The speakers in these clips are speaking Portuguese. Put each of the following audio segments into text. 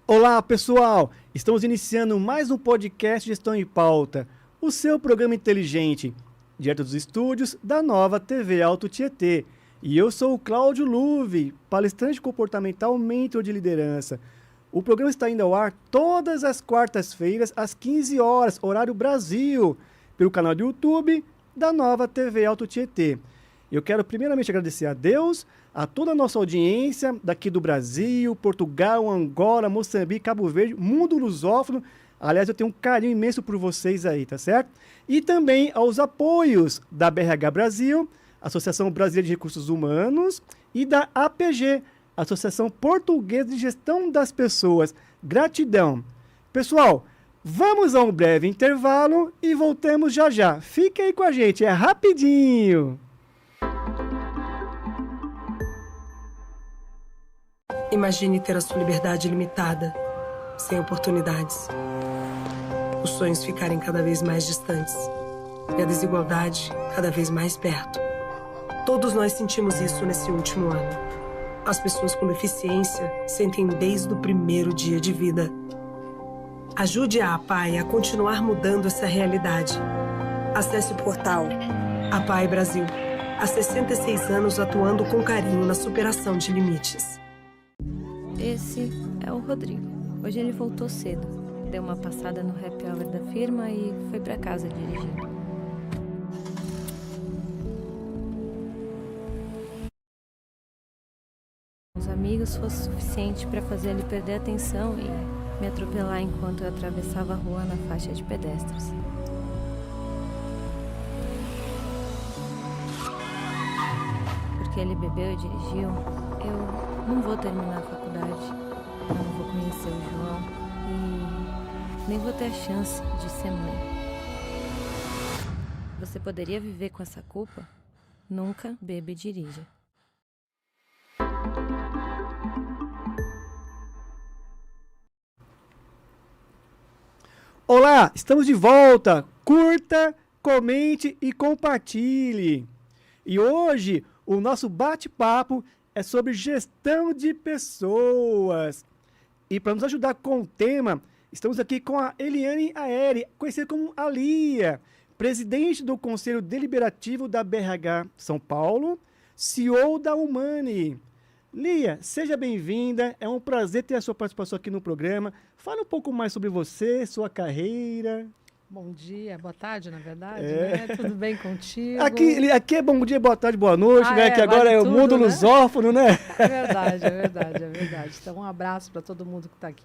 Olá, pessoal! Estamos iniciando mais um podcast Gestão em Pauta, o seu programa inteligente, direto dos estúdios da nova TV Alto Tietê. E eu sou o Cláudio Luve, palestrante comportamental mentor de liderança. O programa está indo ao ar todas as quartas-feiras, às 15 horas, horário Brasil, pelo canal do YouTube da nova TV Alto Tietê. Eu quero primeiramente agradecer a Deus, a toda a nossa audiência daqui do Brasil, Portugal, Angola, Moçambique, Cabo Verde, mundo lusófono. Aliás, eu tenho um carinho imenso por vocês aí, tá certo? E também aos apoios da BRH Brasil, Associação Brasileira de Recursos Humanos, e da APG, Associação Portuguesa de Gestão das Pessoas. Gratidão. Pessoal, vamos a um breve intervalo e voltamos já já. Fique aí com a gente, é rapidinho. Imagine ter a sua liberdade limitada, sem oportunidades. Os sonhos ficarem cada vez mais distantes e a desigualdade cada vez mais perto. Todos nós sentimos isso nesse último ano. As pessoas com deficiência sentem desde o primeiro dia de vida. Ajude a APAE a continuar mudando essa realidade. Acesse o portal APAE Brasil. Há 66 anos atuando com carinho na superação de limites. Esse é o Rodrigo. Hoje ele voltou cedo. Deu uma passada no happy hour da firma e foi pra casa dirigindo. Os amigos fosse suficiente para fazer ele perder a atenção e me atropelar enquanto eu atravessava a rua na faixa de pedestres. Porque ele bebeu e dirigiu, eu não vou terminar a faculdade, eu não vou conhecer o João e nem vou ter a chance de ser mãe. Você poderia viver com essa culpa? Nunca beba e dirija. Olá, estamos de volta. Curta, comente e compartilhe. E hoje o nosso bate-papo é sobre gestão de pessoas. E para nos ajudar com o tema, estamos aqui com a Eliane Aeri, conhecida como a Lia, presidente do Conselho Deliberativo da BRH São Paulo, CEO da Humane. Lia, seja bem-vinda, é um prazer ter a sua participação aqui no programa. Fala um pouco mais sobre você, sua carreira. Bom dia, boa tarde, na verdade, né? Tudo bem contigo? Aqui é bom dia, boa tarde, boa noite, né? Que agora vale é o tudo, mundo né? lusófono, né? É verdade, é verdade, é verdade. Então, um abraço para todo mundo que está aqui.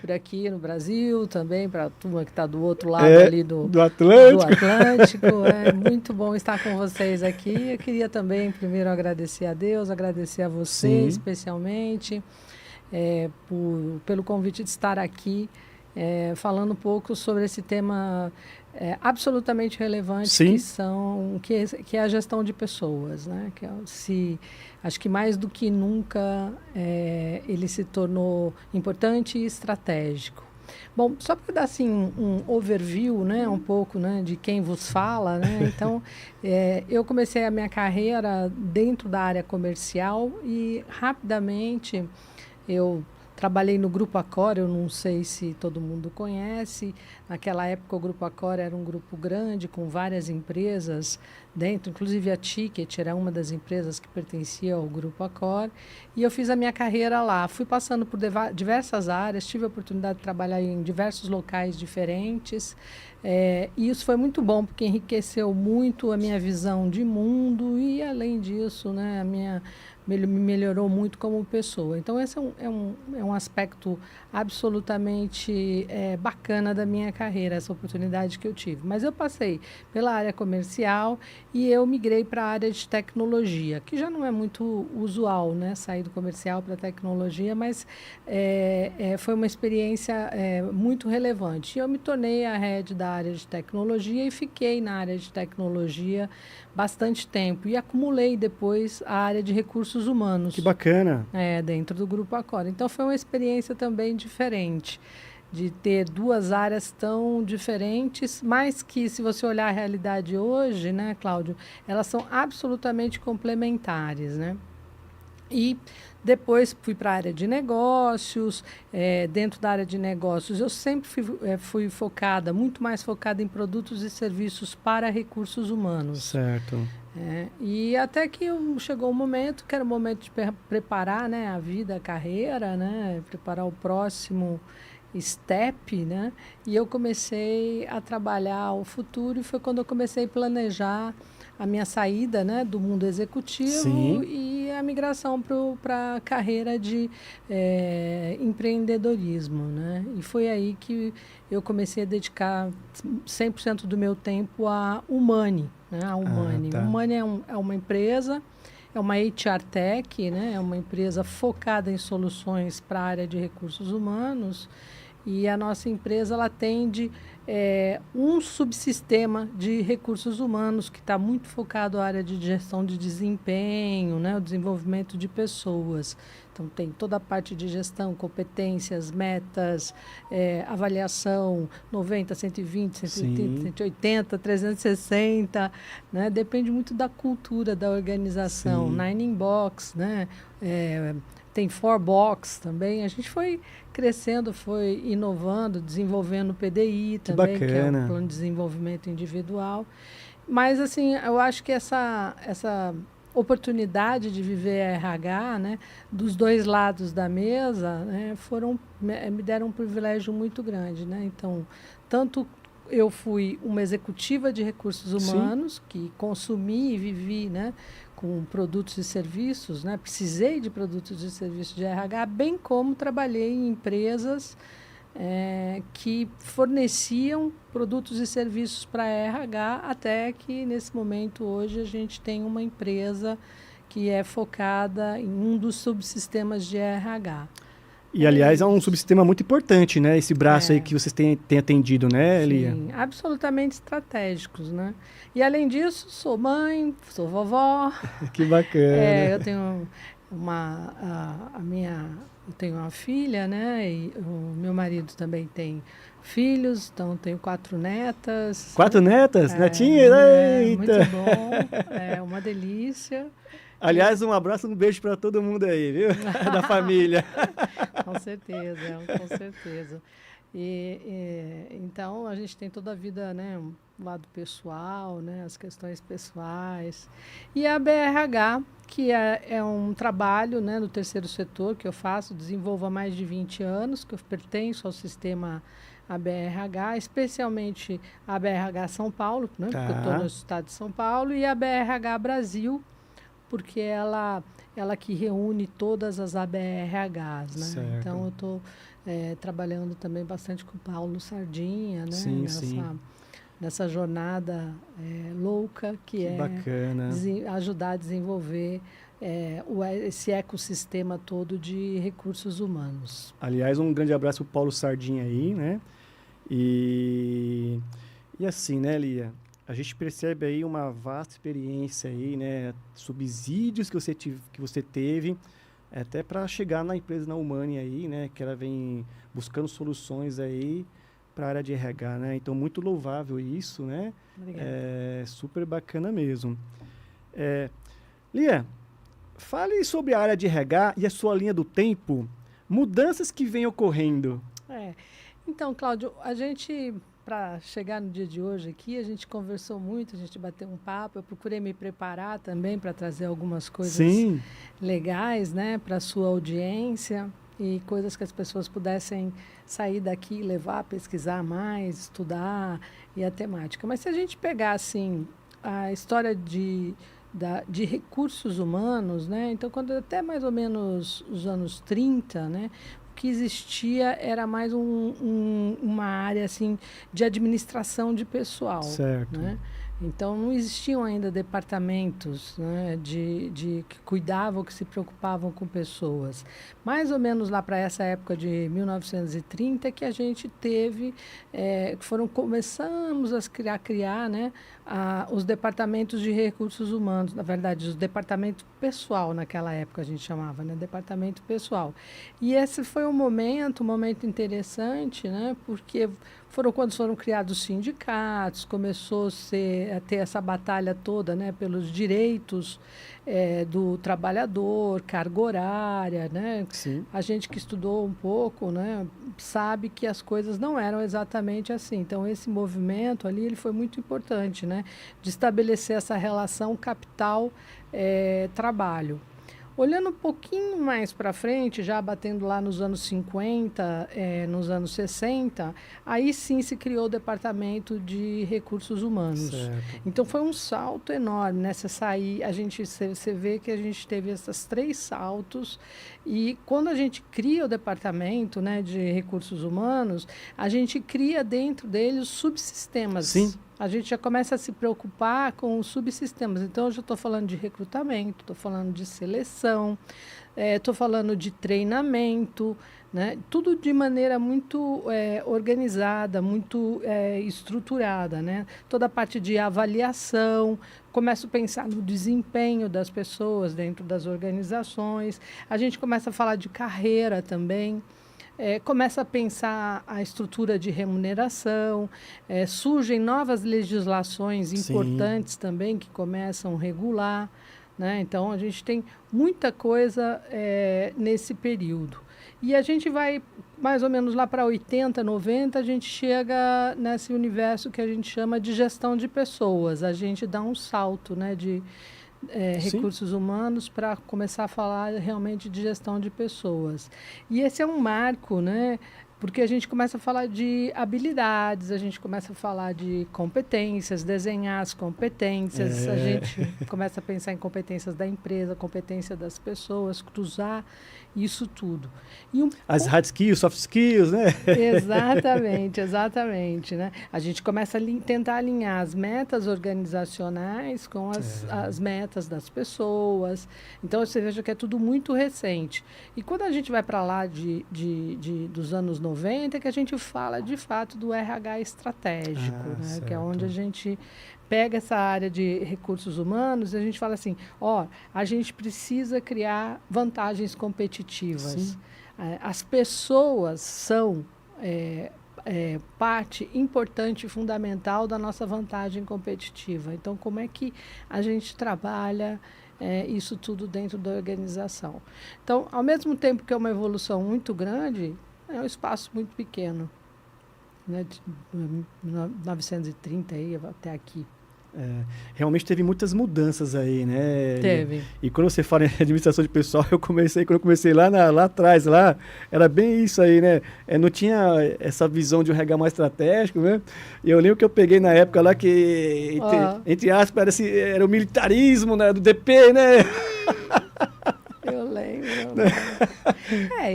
Por aqui no Brasil, também para a turma que está do outro lado ali do Atlântico. Do Atlântico. É muito bom estar com vocês aqui. Eu queria também, primeiro, agradecer a Deus, agradecer a você, Sim. especialmente, pelo convite de estar aqui. Falando um pouco sobre esse tema absolutamente relevante, Sim. que é a gestão de pessoas, né? Acho que mais do que nunca ele se tornou importante e estratégico. Bom, só para dar assim um overview, né, um pouco, né, de quem vos fala, né? Então, eu comecei a minha carreira dentro da área comercial e rapidamente eu trabalhei no Grupo Accor, eu não sei se todo mundo conhece. Naquela época, o Grupo Accor era um grupo grande, com várias empresas dentro, inclusive a Ticket era uma das empresas que pertencia ao Grupo Accor. E eu fiz a minha carreira lá. Fui passando por diversas áreas, tive a oportunidade de trabalhar em diversos locais diferentes. E isso foi muito bom, porque enriqueceu muito a minha visão de mundo e, além disso, né, me melhorou muito como pessoa. Então, esse é um aspecto absolutamente bacana da minha carreira, essa oportunidade que eu tive. Mas eu passei pela área comercial e eu migrei para a área de tecnologia, que já não é muito usual, né, sair do comercial para a tecnologia, mas foi uma experiência muito relevante. Eu me tornei a head da área de tecnologia e fiquei na área de tecnologia bastante tempo e acumulei depois a área de recursos humanos. Que bacana. Dentro do Grupo Accor. Então, foi uma experiência também diferente, de ter duas áreas tão diferentes, mas que, se você olhar a realidade hoje, né, Cláudio, elas são absolutamente complementares, né? E depois fui para a área de negócios. Dentro da área de negócios, eu sempre fui focada, muito mais focada em produtos e serviços para recursos humanos. Certo. E até que chegou um momento, que era o momento de preparar, né, a vida, a carreira, né, preparar o próximo step, né, e eu comecei a trabalhar o futuro, e foi quando eu comecei a planejar a minha saída, né, do mundo executivo. Sim. E a migração para a carreira de empreendedorismo, né? E foi aí que eu comecei a dedicar 100% do meu tempo à Humani, né? A Humani. Tá. Humani é uma empresa, é uma HR Tech, né? É uma empresa focada em soluções para a área de recursos humanos. E a nossa empresa, ela atende um subsistema de recursos humanos que está muito focado na área de gestão de desempenho, né, o desenvolvimento de pessoas. Então, tem toda a parte de gestão, competências, metas, avaliação, 90, 120, 180, 180, 360, né? Depende muito da cultura da organização. Sim. 9inbox, né? Tem 4box também. A gente foi crescendo, foi inovando, desenvolvendo o PDI também, que é o Plano de Desenvolvimento Individual. Mas, assim, eu acho que essa oportunidade de viver a RH, né, dos dois lados da mesa, né, me deram um privilégio muito grande, né? Então, tanto eu fui uma executiva de recursos humanos, que consumi e vivi, né, com produtos e serviços, né? Precisei de produtos e serviços de RH, bem como trabalhei em empresas que forneciam produtos e serviços para RH, até que, nesse momento, hoje, a gente tem uma empresa que é focada em um dos subsistemas de RH. E, aliás, é um subsistema muito importante, né? Esse braço aí que vocês têm atendido, né, Lia? Sim, absolutamente estratégicos, né? E, além disso, sou mãe, sou vovó. Que bacana. Eu tenho eu tenho uma filha, né? E o meu marido também tem filhos, então tenho 4 netas. 4 netas? Netinhas? Eita! Muito bom, é uma delícia. Aliás, um abraço, um beijo para todo mundo aí, viu? Da família. Com certeza, com certeza. Então, a gente tem toda a vida, né, um lado pessoal, né, as questões pessoais. E a BRH, que é um trabalho, né, no terceiro setor que eu faço, desenvolvo há mais de 20 anos, que eu pertenço ao sistema ABRH, especialmente a BRH São Paulo, né, porque eu estou no estado de São Paulo, e a BRH Brasil, porque ela que reúne todas as ABRHs, né? Certo. Então, eu estou trabalhando também bastante com o Paulo Sardinha, né? Sim, Nessa jornada louca que é bacana. Ajudar a desenvolver esse ecossistema todo de recursos humanos. Aliás, um grande abraço para o Paulo Sardinha aí, né? E assim, né, Lia? A gente percebe aí uma vasta experiência aí, né? Subsídios que você teve, até para chegar na empresa, na Humani aí, né? Que ela vem buscando soluções aí para a área de RH, né? Então, muito louvável isso, né? Obrigada. Super bacana mesmo. Lia, fale sobre a área de RH e a sua linha do tempo, mudanças que vêm ocorrendo. Então, Cláudio, a gente... Para chegar no dia de hoje aqui, a gente conversou muito, a gente bateu um papo, eu procurei me preparar também para trazer algumas coisas legais, né, para a sua audiência, e coisas que as pessoas pudessem sair daqui, levar, pesquisar mais, estudar, e a temática. Mas se a gente pegar, assim, a história de recursos humanos, né, então, quando até mais ou menos os anos 30, né, que existia era mais uma área assim de administração de pessoal, certo, né? Então não existiam ainda departamentos, né, que cuidavam, que se preocupavam com pessoas. Mais ou menos lá para essa época de 1930 que a gente teve, começamos a criar, né, os departamentos de recursos humanos, na verdade, os departamentos pessoal naquela época a gente chamava, né, departamento pessoal. E esse foi um momento interessante, né, porque quando foram criados sindicatos, começou a ser ter essa batalha toda, né, pelos direitos do trabalhador, carga horária, né? Sim. A gente que estudou um pouco, né, sabe que as coisas não eram exatamente assim. Então, esse movimento ali ele foi muito importante, né, de estabelecer essa relação capital-trabalho. Olhando um pouquinho mais para frente, já batendo lá nos anos 50, nos anos 60, aí sim se criou o Departamento de Recursos Humanos. Certo. Então foi um salto enorme, né? Você vê que a gente teve esses 3 saltos e quando a gente cria o Departamento, né, de Recursos Humanos, a gente cria dentro dele os subsistemas. Sim. A gente já começa a se preocupar com os subsistemas. Então, eu já estou falando de recrutamento, estou falando de seleção, estou falando de treinamento, né? Tudo de maneira muito organizada, muito estruturada, né? Toda a parte de avaliação, começo a pensar no desempenho das pessoas dentro das organizações. A gente começa a falar de carreira também. Começa a pensar a estrutura de remuneração, surgem novas legislações importantes também que começam a regular, né? Então, a gente tem muita coisa nesse período. E a gente vai, mais ou menos lá para 80, 90, a gente chega nesse universo que a gente chama de gestão de pessoas. A gente dá um salto, né, de recursos humanos para começar a falar realmente de gestão de pessoas. E esse é um marco, né? Porque a gente começa a falar de habilidades, a gente começa a falar de competências, desenhar as competências, a gente começa a pensar em competências da empresa, competência das pessoas, cruzar isso tudo. As hard skills, soft skills, né? Exatamente, exatamente, né? A gente começa a tentar alinhar as metas organizacionais com as metas das pessoas. Então, você veja que é tudo muito recente. E quando a gente vai para lá dos anos 90, é que a gente fala, de fato, do RH estratégico, né? Que é onde a gente pega essa área de recursos humanos e a gente fala assim, a gente precisa criar vantagens competitivas. Sim. As pessoas são parte importante e fundamental da nossa vantagem competitiva. Então, como é que a gente trabalha isso tudo dentro da organização? Então, ao mesmo tempo que é uma evolução muito grande, é um espaço muito pequeno, né, de 1930 aí, até aqui. Realmente teve muitas mudanças aí, né? Teve. E quando você fala em administração de pessoal, quando eu comecei lá atrás, era bem isso aí, né? Não tinha essa visão de um RH mais estratégico, né? E eu lembro que eu peguei na época lá que, entre aspas, era o militarismo, né, do DP, né? Eu lembro.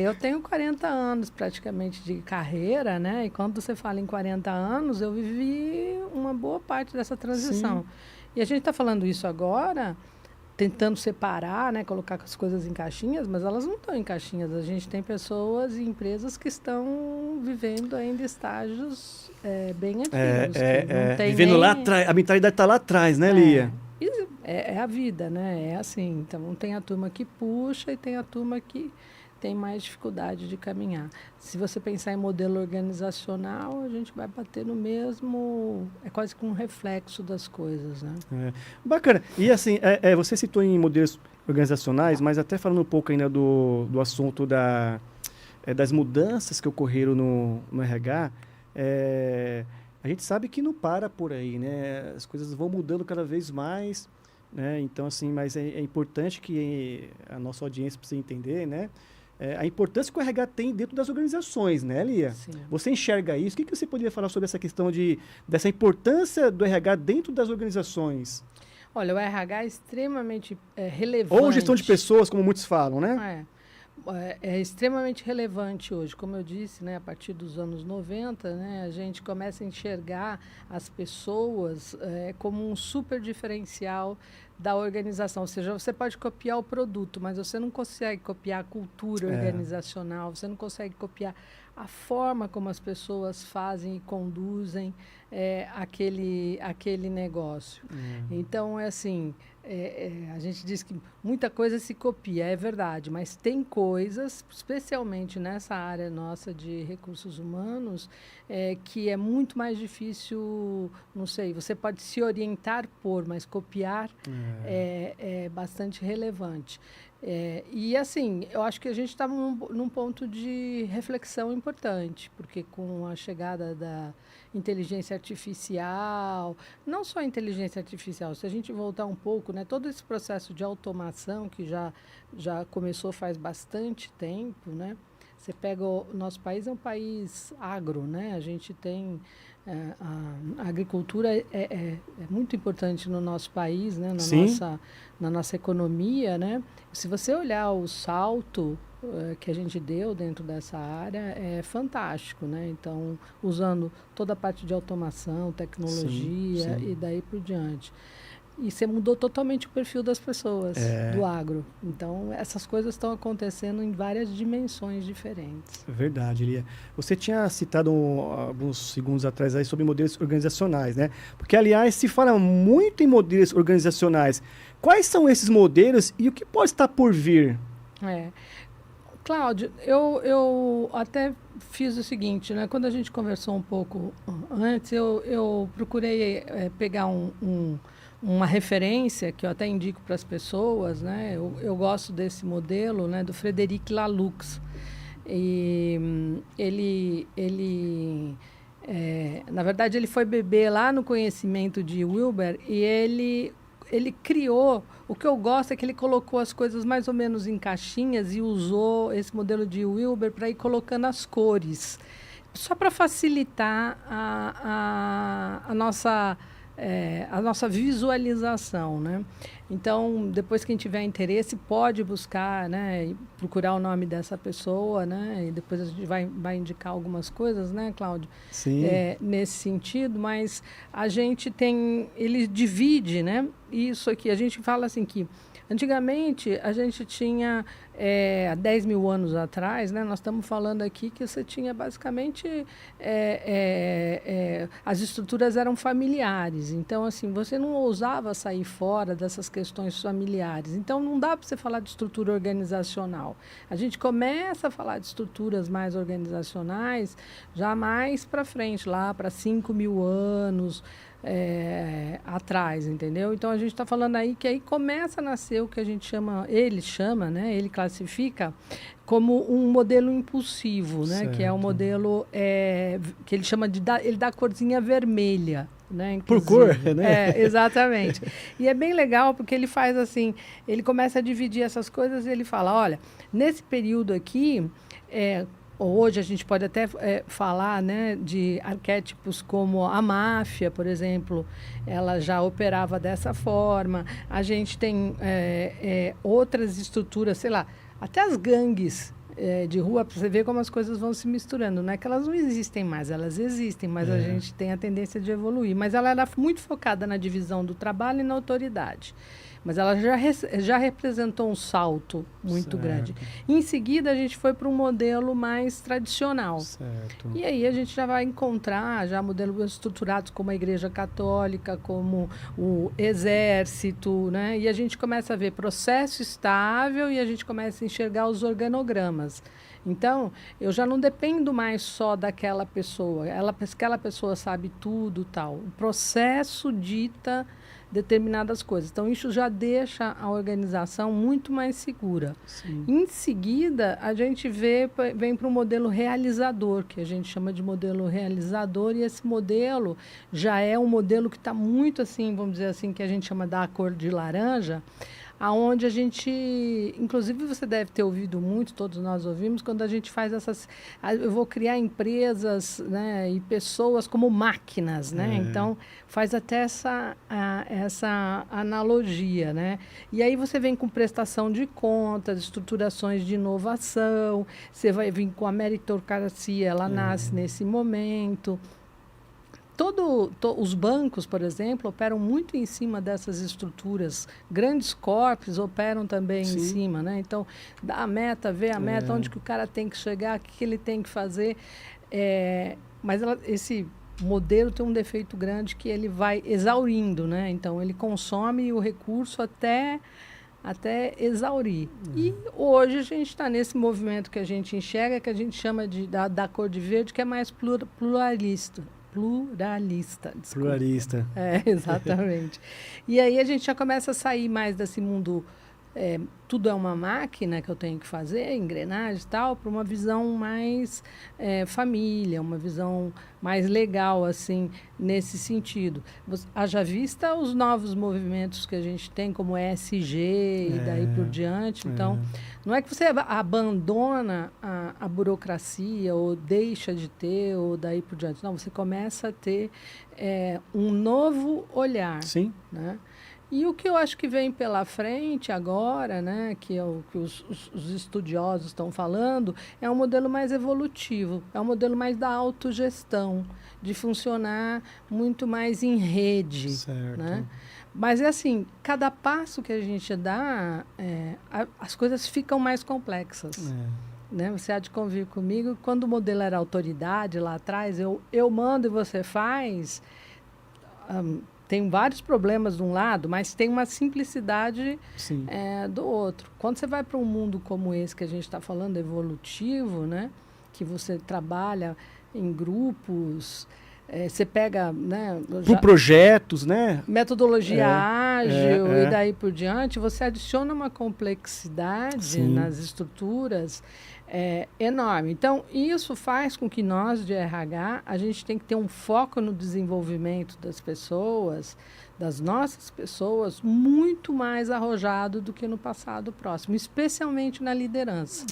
Eu tenho 40 anos praticamente de carreira, né? E quando você fala em 40 anos, eu vivi uma boa parte dessa transição. Sim. E a gente está falando isso agora, tentando separar, né? Colocar as coisas em caixinhas, mas elas não estão em caixinhas. A gente tem pessoas e empresas que estão vivendo ainda estágios bem antigos. Vivendo lá atrás, a mentalidade está lá atrás, né, Lia? É a vida, né? É assim. Então, tem a turma que puxa e tem a turma que tem mais dificuldade de caminhar. Se você pensar em modelo organizacional, a gente vai bater no mesmo... É quase que um reflexo das coisas, né? Bacana. E assim, você citou em modelos organizacionais, mas até falando um pouco ainda do assunto das mudanças que ocorreram no RH, a gente sabe que não para por aí, né? As coisas vão mudando cada vez mais, né? Então, assim, mas é importante que a nossa audiência precisa entender, né? A importância que o RH tem dentro das organizações, né, Lia? Sim. Você enxerga isso? O que você poderia falar sobre essa questão dessa importância do RH dentro das organizações? Olha, o RH é extremamente relevante. Ou gestão de pessoas, como muitos falam, né? É extremamente relevante hoje. Como eu disse, né, a partir dos anos 90, né, a gente começa a enxergar as pessoas como um super diferencial da organização. Ou seja, você pode copiar o produto, mas você não consegue copiar a cultura organizacional, você não consegue copiar a forma como as pessoas fazem e conduzem aquele negócio. Então, é assim, a gente diz que muita coisa se copia, é verdade, mas tem coisas, especialmente nessa área nossa de recursos humanos, que é muito mais difícil, não sei, você pode se orientar por, mas copiar é bastante relevante. E assim, eu acho que a gente está num ponto de reflexão importante, porque com a chegada da inteligência artificial, não só a inteligência artificial, se a gente voltar um pouco, né, todo esse processo de automação que já começou faz bastante tempo, né? Você pega o nosso país é um país agro, né? A gente tem a agricultura é muito importante no nosso país, né? Na nossa economia, né? Se você olhar o salto que a gente deu dentro dessa área, é fantástico, né? Então, usando toda a parte de automação, tecnologia e daí por diante. E você mudou totalmente o perfil das pessoas do agro. Então, essas coisas estão acontecendo em várias dimensões diferentes. Verdade, Lia. Você tinha citado alguns segundos atrás aí sobre modelos organizacionais, né? Porque, aliás, se fala muito em modelos organizacionais. Quais são esses modelos e o que pode estar por vir? Cláudio, eu até fiz o seguinte, né? Quando a gente conversou um pouco antes, eu procurei pegar uma referência que eu até indico para as pessoas, né? Eu gosto desse modelo, né, do Frederic Laloux. E na verdade, ele foi beber lá no conhecimento de Wilber e ele criou, o que eu gosto é que ele colocou as coisas mais ou menos em caixinhas e usou esse modelo de Wilber para ir colocando as cores, só para facilitar a nossa visualização, né? Então, depois quem tiver interesse pode buscar, né, e procurar o nome dessa pessoa, né? E depois a gente vai indicar algumas coisas, né, Cláudio? Sim. Nesse sentido, mas a gente ele divide, né? Isso aqui, a gente fala assim que antigamente a gente tinha, há 10 mil anos atrás, né, nós estamos falando aqui que você tinha basicamente, as estruturas eram familiares. Então, assim, você não ousava sair fora dessas questões familiares. Então, não dá para você falar de estrutura organizacional. A gente começa a falar de estruturas mais organizacionais já mais para frente, lá para 5 mil anos, atrás, entendeu? Então a gente está falando aí que aí começa a nascer o que a gente chama, ele classifica como um modelo impulsivo, né? Certo. Que é um modelo que ele chama ele dá a corzinha vermelha, né? Inclusive. Por cor, né? Exatamente. E é bem legal porque ele faz assim, ele começa a dividir essas coisas e ele fala, olha, nesse período aqui, hoje a gente pode até falar, né, de arquétipos como a máfia, por exemplo, ela já operava dessa forma. A gente tem outras estruturas, sei lá, até as gangues de rua, para você ver como as coisas vão se misturando. Não é que elas não existem mais, elas existem, mas a gente tem a tendência de evoluir. Mas ela era muito focada na divisão do trabalho e na autoridade. Mas ela já representou um salto muito grande. Em seguida, a gente foi para um modelo mais tradicional. Certo. E aí a gente já vai encontrar já modelos estruturados como a Igreja Católica, como o Exército, né? E a gente começa a ver processo estável e a gente começa a enxergar os organogramas. Então, eu já não dependo mais só daquela pessoa. Aquela pessoa sabe tudo, tal. O processo dita determinadas coisas. Então, isso já deixa a organização muito mais segura. Sim. Em seguida, a gente vem para o modelo realizador, que a gente chama de modelo realizador, e esse modelo já é um modelo que está muito assim, vamos dizer assim, que a gente chama da cor de laranja, aonde a gente, inclusive você deve ter ouvido muito, todos nós ouvimos, quando a gente faz eu vou criar empresas, né, e pessoas como máquinas, né? Então, faz até essa analogia, né? E aí você vem com prestação de contas, estruturações de inovação, você vai vir com a meritocracia, ela nasce nesse momento. os bancos, por exemplo, operam muito em cima dessas estruturas. Grandes corpos operam também em cima, né? Então, dá a meta, vê a meta, onde que o cara tem que chegar, o que ele tem que fazer. Mas esse modelo tem um defeito grande que ele vai exaurindo, né? Então, ele consome o recurso até exaurir. E hoje a gente está nesse movimento que a gente enxerga, que a gente chama da cor de verde, que é mais pluralista. Desculpa. Pluralista. Exatamente. E aí a gente já começa a sair mais desse mundo, tudo é uma máquina que eu tenho que fazer, engrenagem e tal, para uma visão mais família, uma visão mais legal, assim, nesse sentido. Haja vista os novos movimentos que a gente tem, como ESG e daí por diante. Então, não é que você abandona a burocracia ou deixa de ter ou daí por diante. Não, você começa a ter um novo olhar. Sim. Né? E o que eu acho que vem pela frente agora, né, que é o que os estudiosos estão falando, é um modelo mais evolutivo, é um modelo mais da autogestão, de funcionar muito mais em rede. Certo. Né? Mas é assim, cada passo que a gente dá, as coisas ficam mais complexas. Né? Você há de convir comigo, quando o modelo era autoridade lá atrás, eu mando e você faz... tem vários problemas de um lado, mas tem uma simplicidade do outro. Quando você vai para um mundo como esse que a gente está falando, evolutivo, né? Que você trabalha em grupos, você pega... Né, por projetos, né? Metodologia ágil e daí por diante, você adiciona uma complexidade nas estruturas enorme. Então, isso faz com que nós, de RH, a gente tem que ter um foco no desenvolvimento das pessoas, das nossas pessoas, muito mais arrojado do que no passado próximo, especialmente na liderança.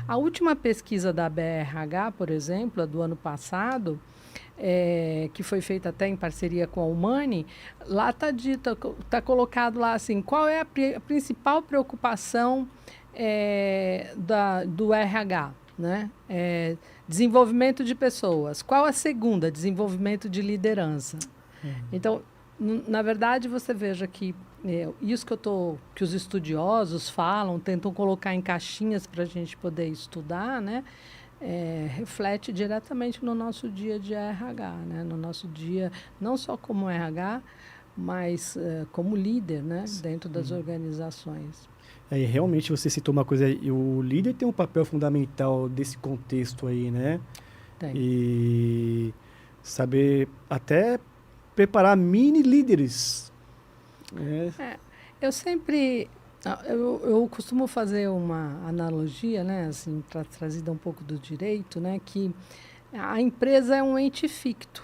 A última pesquisa da BRH, por exemplo, a do ano passado, que foi feita até em parceria com a Humani, lá está colocado lá assim, qual é a principal preocupação do RH, né? Desenvolvimento de pessoas. Qual a segunda? Desenvolvimento de liderança. Então, na verdade, você veja que isso que os estudiosos falam, tentam colocar em caixinhas para a gente poder estudar, né? Reflete diretamente no nosso dia de RH, né? No nosso dia, não só como RH, mas como líder, né? Dentro das organizações. Realmente você citou uma coisa, o líder tem um papel fundamental desse contexto aí, né? Tem. E saber até preparar mini líderes. Eu sempre... Eu costumo fazer uma analogia, né, assim, trazida um pouco do direito, né, que a empresa é um ente ficto.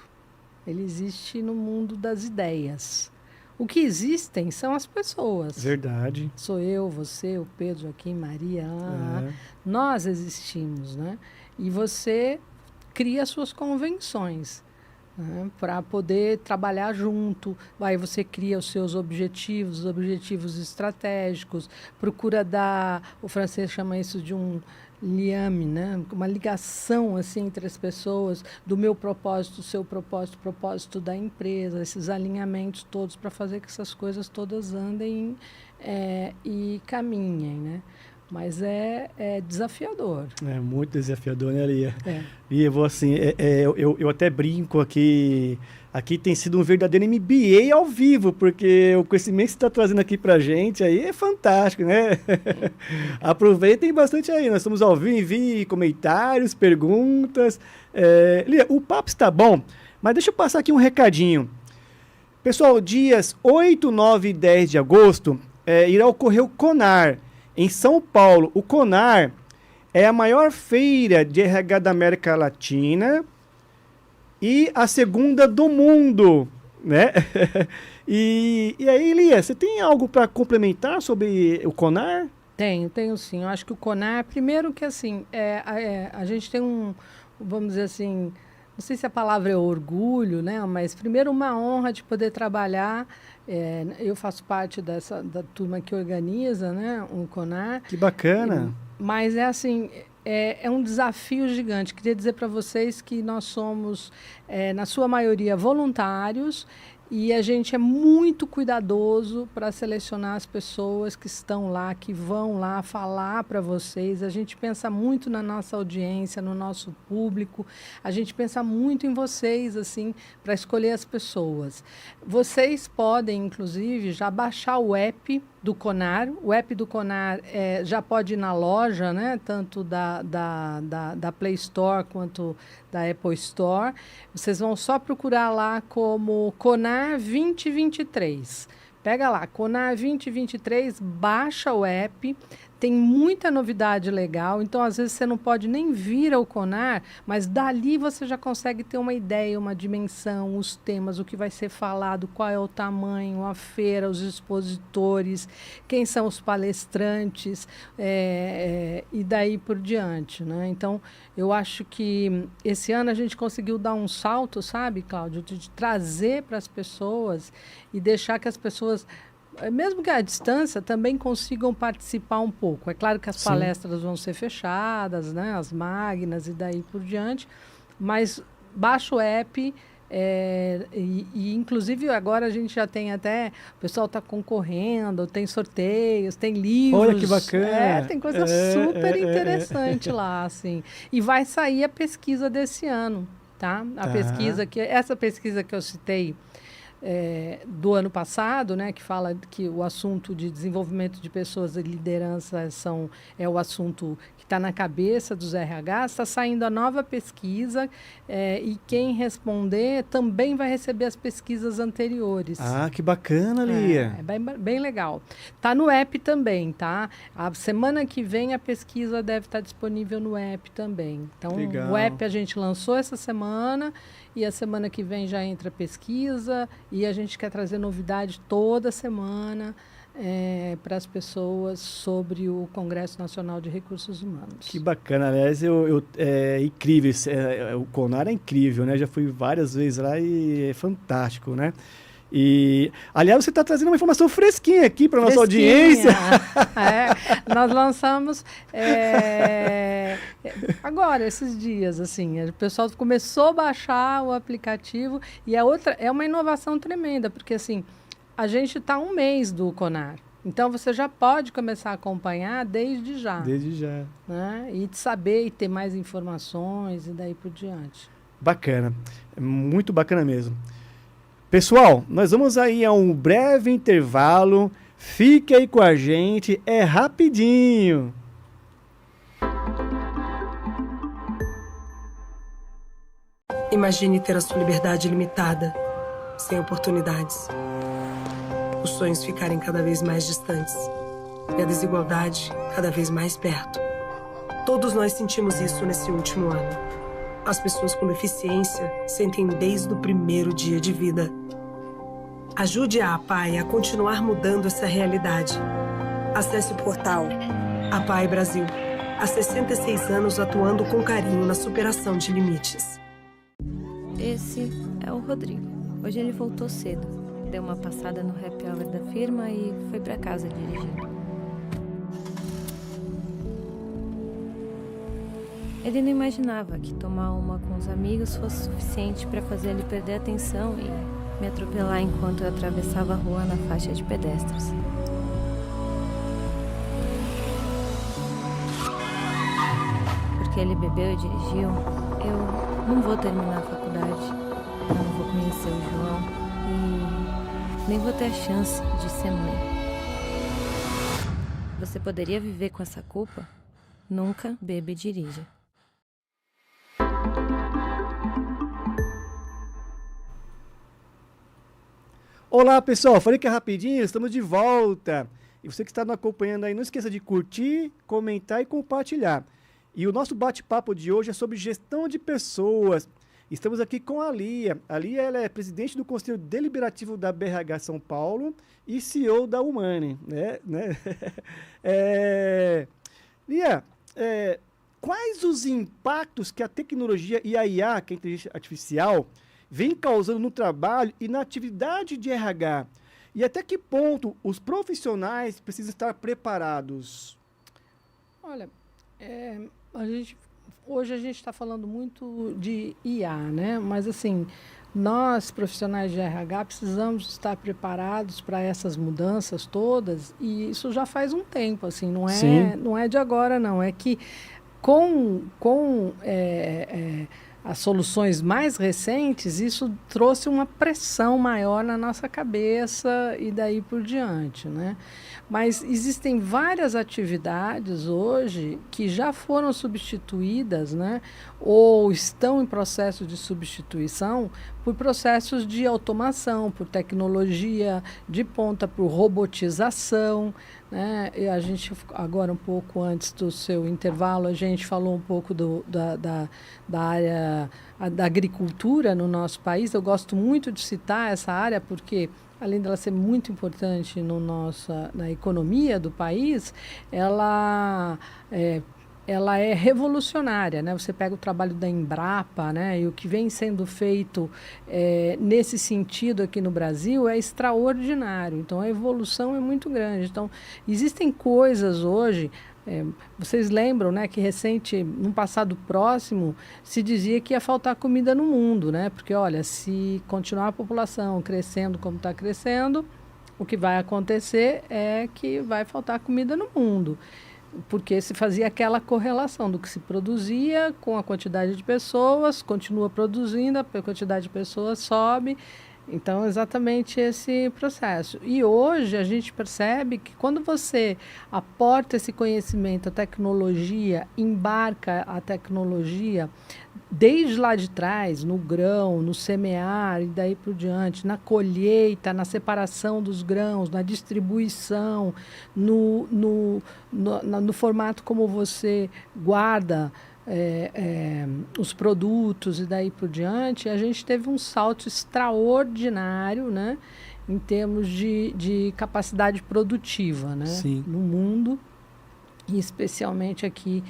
Ele existe no mundo das ideias. O que existem são as pessoas. Verdade. Sou eu, você, o Pedro, aqui, Maria. Nós existimos, né? E você cria suas convenções, né, para poder trabalhar junto. Aí você cria os seus objetivos estratégicos, procura dar, o francês chama isso de um liame, né? Uma ligação assim entre as pessoas, do meu propósito, o seu propósito, o propósito da empresa, esses alinhamentos todos para fazer que essas coisas todas andem e caminhem, né? Mas é desafiador. É muito desafiador, né, Lia? Lia, eu até brinco aqui. Aqui tem sido um verdadeiro MBA ao vivo, porque o conhecimento que você está trazendo aqui para a gente aí é fantástico, né? Aproveitem bastante aí. Nós estamos ao vivo, envie comentários, perguntas. Lia, o papo está bom, mas deixa eu passar aqui um recadinho. Pessoal, dias 8, 9 e 10 de agosto irá ocorrer o CONAR, em São Paulo. O CONAR é a maior feira de RH da América Latina e a segunda do mundo, né? E aí, Lia, você tem algo para complementar sobre o CONAR? Tenho sim. Eu acho que o CONAR, primeiro que assim, a gente tem vamos dizer assim, não sei se a palavra é orgulho, né? Mas primeiro uma honra de poder trabalhar. Eu faço parte da turma que organiza, né, o CONAR. Que bacana. Mas é assim, é um desafio gigante. Queria dizer para vocês que nós somos, na sua maioria, voluntários e a gente é muito cuidadoso para selecionar as pessoas que estão lá, que vão lá falar para vocês. A gente pensa muito na nossa audiência, no nosso público. A gente pensa muito em vocês, assim, para escolher as pessoas. Vocês podem, inclusive, já baixar o app do CONAR. O app do CONAR já pode ir na loja, né? Tanto da Play Store quanto da Apple Store. Vocês vão só procurar lá como CONAR 2023. Pega lá, CONAR 2023, baixa o app. Tem muita novidade legal, então às vezes você não pode nem vir ao CONAR, mas dali você já consegue ter uma ideia, uma dimensão, os temas, o que vai ser falado, qual é o tamanho, a feira, os expositores, quem são os palestrantes, e daí por diante, né? Então, eu acho que esse ano a gente conseguiu dar um salto, sabe, Cláudio, de trazer para as pessoas e deixar que as pessoas, mesmo que à distância, também consigam participar um pouco. É claro que as palestras vão ser fechadas, né, as magnas e daí por diante, mas baixa o app, inclusive agora a gente já tem até, o pessoal está concorrendo, tem sorteios, tem livros. Olha que bacana. Tem coisa super interessante lá, assim. E vai sair a pesquisa desse ano, tá? Essa pesquisa que eu citei, do ano passado, né, que fala que o assunto de desenvolvimento de pessoas e liderança é o assunto que está na cabeça dos RH. Está saindo a nova pesquisa e quem responder também vai receber as pesquisas anteriores. Ah, que bacana, Lia. Bem legal. Está no app também, tá? A semana que vem a pesquisa deve estar disponível no app também. Então, legal. O app a gente lançou essa semana e a semana que vem já entra a pesquisa e a gente quer trazer novidade toda semana para as pessoas sobre o Congresso Nacional de Recursos Humanos. Que bacana, aliás, é incrível, o CONAR é incrível, né? Já fui várias vezes lá e é fantástico, né? E, aliás, você está trazendo uma informação fresquinha aqui para a nossa audiência. Nós lançamos agora, esses dias, assim, o pessoal começou a baixar o aplicativo e é uma inovação tremenda, porque, assim, a gente está um mês do CONAR. Então, você já pode começar a acompanhar desde já. Desde já. Né? E de saber e ter mais informações e daí por diante. Bacana. Muito bacana mesmo. Pessoal, nós vamos aí a um breve intervalo. Fique aí com a gente, é rapidinho. Imagine ter a sua liberdade limitada, sem oportunidades. Os sonhos ficarem cada vez mais distantes e a desigualdade cada vez mais perto. Todos nós sentimos isso nesse último ano. As pessoas com deficiência sentem desde o primeiro dia de vida. Ajude a APAE a continuar mudando essa realidade. Acesse o portal APAE Brasil. Há 66 anos atuando com carinho na superação de limites. Esse é o Rodrigo. Hoje ele voltou cedo. Deu uma passada no happy hour da firma e foi para casa dirigindo. Ele não imaginava que tomar uma com os amigos fosse suficiente para fazer ele perder a atenção e me atropelar enquanto eu atravessava a rua na faixa de pedestres. Porque ele bebeu e dirigiu, eu não vou terminar a faculdade, eu não vou conhecer o João e nem vou ter a chance de ser mãe. Você poderia viver com essa culpa? Nunca beba e dirija. Olá, pessoal. Falei que é rapidinho, estamos de volta. E você que está nos acompanhando aí, não esqueça de curtir, comentar e compartilhar. E o nosso bate-papo de hoje é sobre gestão de pessoas. Estamos aqui com a Lia. A Lia ela é presidente do Conselho Deliberativo da BRH São Paulo e CEO da Humane. Lia, quais os impactos que a tecnologia e a IA, que é a inteligência artificial, vem causando no trabalho e na atividade de RH? E até que ponto os profissionais precisam estar preparados? Olha, Hoje a gente está falando muito de IA, né? Mas, assim, nós, profissionais de RH, precisamos estar preparados para essas mudanças todas, e isso já faz um tempo, assim, não é de agora, não. É que com as soluções mais recentes, isso trouxe uma pressão maior na nossa cabeça e daí por diante, né? Mas existem várias atividades hoje que já foram substituídas, né? Ou estão em processo de substituição por processos de automação, por tecnologia de ponta, por robotização, né? E a gente, agora um pouco antes do seu intervalo, a gente falou um pouco da área da agricultura no nosso país. Eu gosto muito de citar essa área porque, além dela ser muito importante na economia do país, ela é revolucionária, né? Você pega o trabalho da Embrapa, né? E o que vem sendo feito nesse sentido aqui no Brasil é extraordinário. Então, a evolução é muito grande. Então, existem coisas hoje. Vocês lembram, né, que num passado próximo, se dizia que ia faltar comida no mundo, né? Porque, olha, se continuar a população crescendo como está crescendo, o que vai acontecer é que vai faltar comida no mundo. Porque se fazia aquela correlação do que se produzia com a quantidade de pessoas, continua produzindo, a quantidade de pessoas sobe. Então, exatamente esse processo. E hoje a gente percebe que quando você aporta esse conhecimento, a tecnologia, embarca a tecnologia desde lá de trás, no grão, no semear e daí por diante, na colheita, na separação dos grãos, na distribuição, no formato como você guarda os produtos e daí por diante, a gente teve um salto extraordinário, né, em termos de capacidade produtiva, né, no mundo e especialmente aqui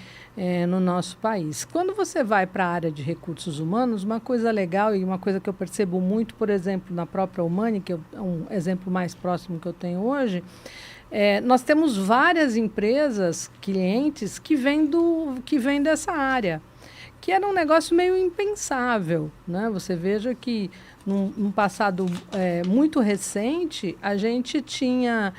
no nosso país. Quando você vai para a área de recursos humanos, uma coisa legal e uma coisa que eu percebo muito, por exemplo, na própria Humani, que é um exemplo mais próximo que eu tenho hoje, nós temos várias empresas, clientes, que vêm dessa área, que era um negócio meio impensável, né? Você veja que num passado muito recente, a gente tinha...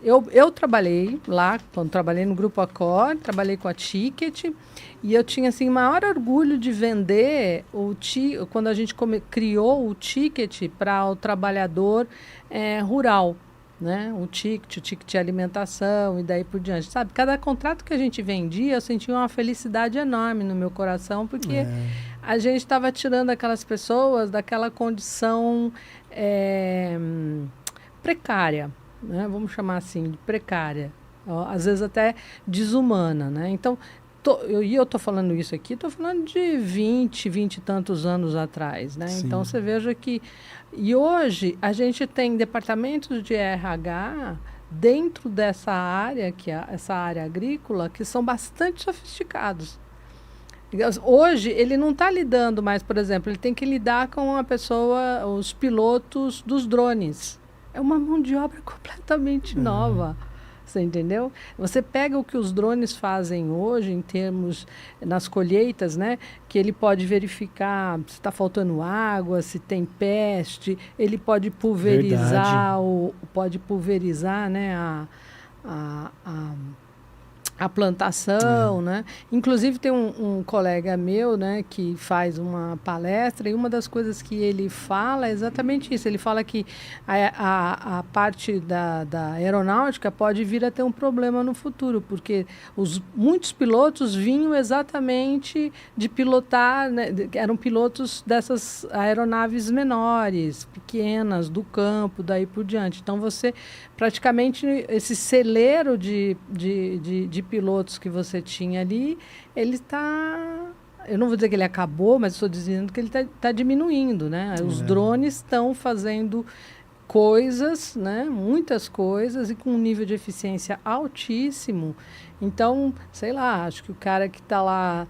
eu trabalhei lá, quando trabalhei no Grupo Accor, trabalhei com a Ticket, e eu tinha assim, maior orgulho de vender quando a gente criou o Ticket para o trabalhador rural, né? O ticket de alimentação e daí por diante, sabe? Cada contrato que a gente vendia, eu sentia uma felicidade enorme no meu coração, porque a gente estava tirando aquelas pessoas daquela condição precária, né? Vamos chamar assim, de precária, às vezes até desumana, né? Então, eu estou falando isso aqui, estou falando de 20 e tantos anos atrás, né? Sim. Então, você veja que... E hoje, a gente tem departamentos de RH dentro dessa área, que é essa área agrícola, que são bastante sofisticados. Hoje, ele não está lidando mais, por exemplo, ele tem que lidar com os pilotos dos drones. É uma mão de obra completamente nova. Você entendeu? Você pega o que os drones fazem hoje em termos nas colheitas, né? Que ele pode verificar se está faltando água, se tem peste, ele pode pulverizar né? A plantação, né? Inclusive tem um colega meu, né, que faz uma palestra, e uma das coisas que ele fala é exatamente isso. Ele fala que a parte da aeronáutica pode vir a ter um problema no futuro, porque muitos pilotos vinham exatamente de pilotar, né, eram pilotos dessas aeronaves menores, pequenas, do campo, daí por diante. Então, você praticamente, esse celeiro de pilotos que você tinha ali, ele está... Eu não vou dizer que ele acabou, mas estou dizendo que ele está diminuindo, né? Os drones estão fazendo coisas, né? Muitas coisas, e com um nível de eficiência altíssimo. Então, sei lá, acho que o cara que está lá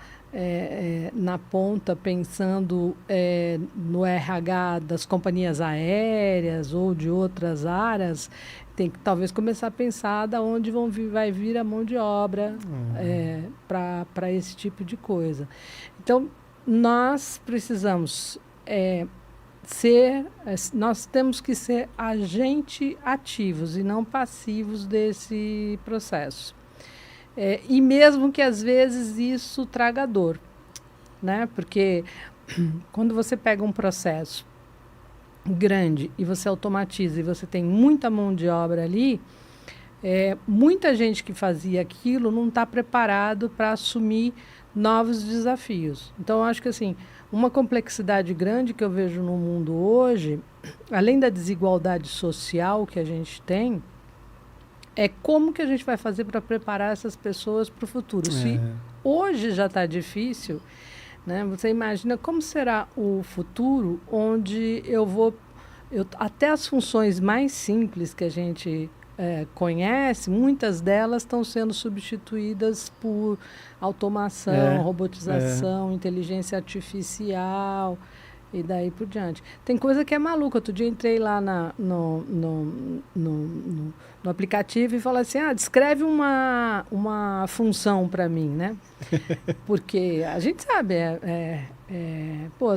na ponta pensando no RH das companhias aéreas ou de outras áreas, tem que talvez começar a pensar de onde vai vir a mão de obra para esse tipo de coisa. Então, nós precisamos nós temos que ser agentes ativos e não passivos desse processo. E mesmo que às vezes isso traga dor, né? Porque quando você pega um processo grande e você automatiza e você tem muita mão de obra ali, muita gente que fazia aquilo não está preparado para assumir novos desafios. Então, eu acho que assim, uma complexidade grande que eu vejo no mundo hoje, além da desigualdade social que a gente tem, é como que a gente vai fazer para preparar essas pessoas para o futuro. Se hoje já está difícil, né, você imagina como será o futuro, onde até as funções mais simples que a gente conhece, muitas delas estão sendo substituídas por automação, robotização, inteligência artificial e daí por diante. Tem coisa que é maluca. Outro dia entrei lá no aplicativo e falei assim, descreve uma função para mim, né? Porque a gente sabe,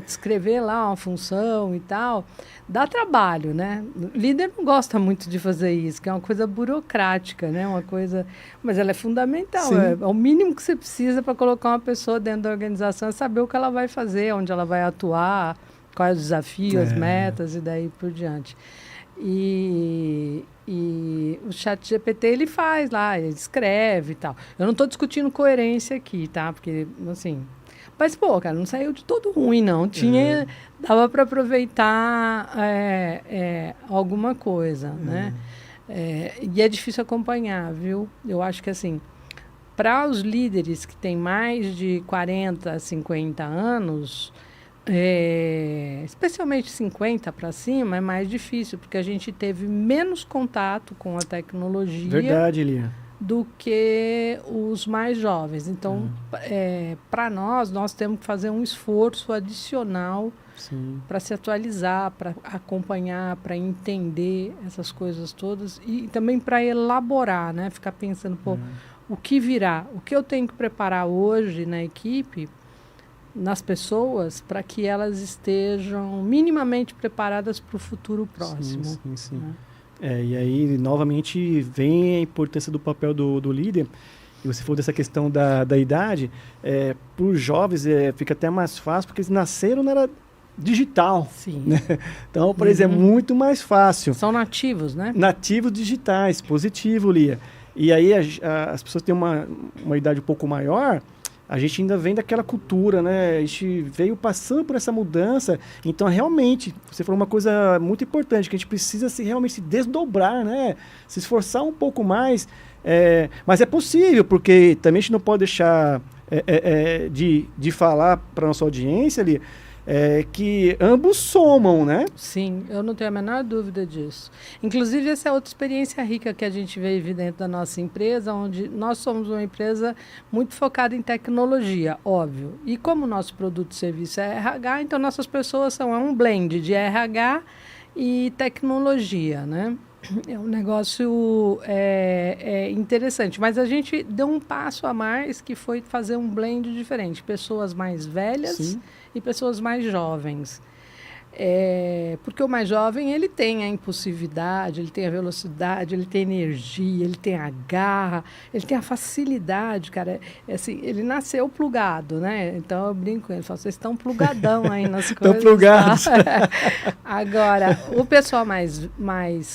descrever lá uma função e tal, dá trabalho, né? O líder não gosta muito de fazer isso, que é uma coisa burocrática, né? Uma coisa, mas ela é fundamental, é o mínimo que você precisa para colocar uma pessoa dentro da organização, é saber o que ela vai fazer, onde ela vai atuar, quais os desafios, as metas e daí por diante. E o ChatGPT, ele faz lá, ele escreve e tal. Eu não estou discutindo coerência aqui, tá? Porque, assim... Mas, cara, não saiu de todo ruim, não. Dava para aproveitar alguma coisa, né? E é difícil acompanhar, viu? Eu acho que, assim, para os líderes que têm mais de 40, 50 anos... especialmente 50 para cima, é mais difícil, porque a gente teve menos contato com a tecnologia. Verdade, Lia. Do que os mais jovens. Então, para nós temos que fazer um esforço adicional para se atualizar, para acompanhar, para entender essas coisas todas e também para elaborar, né? Ficar pensando, o que virá? O que eu tenho que preparar hoje na equipe, nas pessoas, para que elas estejam minimamente preparadas para o futuro próximo. Sim. Né? E aí, novamente, vem a importância do papel do líder. E você falou dessa questão da idade. Para os jovens, fica até mais fácil, porque eles nasceram na era digital. Sim. Né? Então, para eles é muito mais fácil. São nativos, né? Nativos digitais, positivo, Lia. E aí, as pessoas têm uma idade um pouco maior... A gente ainda vem daquela cultura, né? A gente veio passando por essa mudança. Então, realmente, você falou uma coisa muito importante, que a gente precisa realmente se desdobrar, né? Se esforçar um pouco mais. Mas é possível, porque também a gente não pode deixar de falar para a nossa audiência ali, que ambos somam, né? Sim, eu não tenho a menor dúvida disso. Inclusive, essa é outra experiência rica que a gente vive dentro da nossa empresa, onde nós somos uma empresa muito focada em tecnologia, óbvio. E como o nosso produto e serviço é RH, então nossas pessoas são um blend de RH e tecnologia, né? É um negócio interessante, mas a gente deu um passo a mais, que foi fazer um blend diferente. Pessoas mais velhas e pessoas mais jovens. Porque o mais jovem, ele tem a impulsividade, ele tem a velocidade, ele tem energia, ele tem a garra, ele tem a facilidade, cara. Assim, ele nasceu plugado, né? Então, eu brinco com ele, falo, vocês estão plugadão aí nas coisas. Estão plugados. Tá? Agora, o pessoal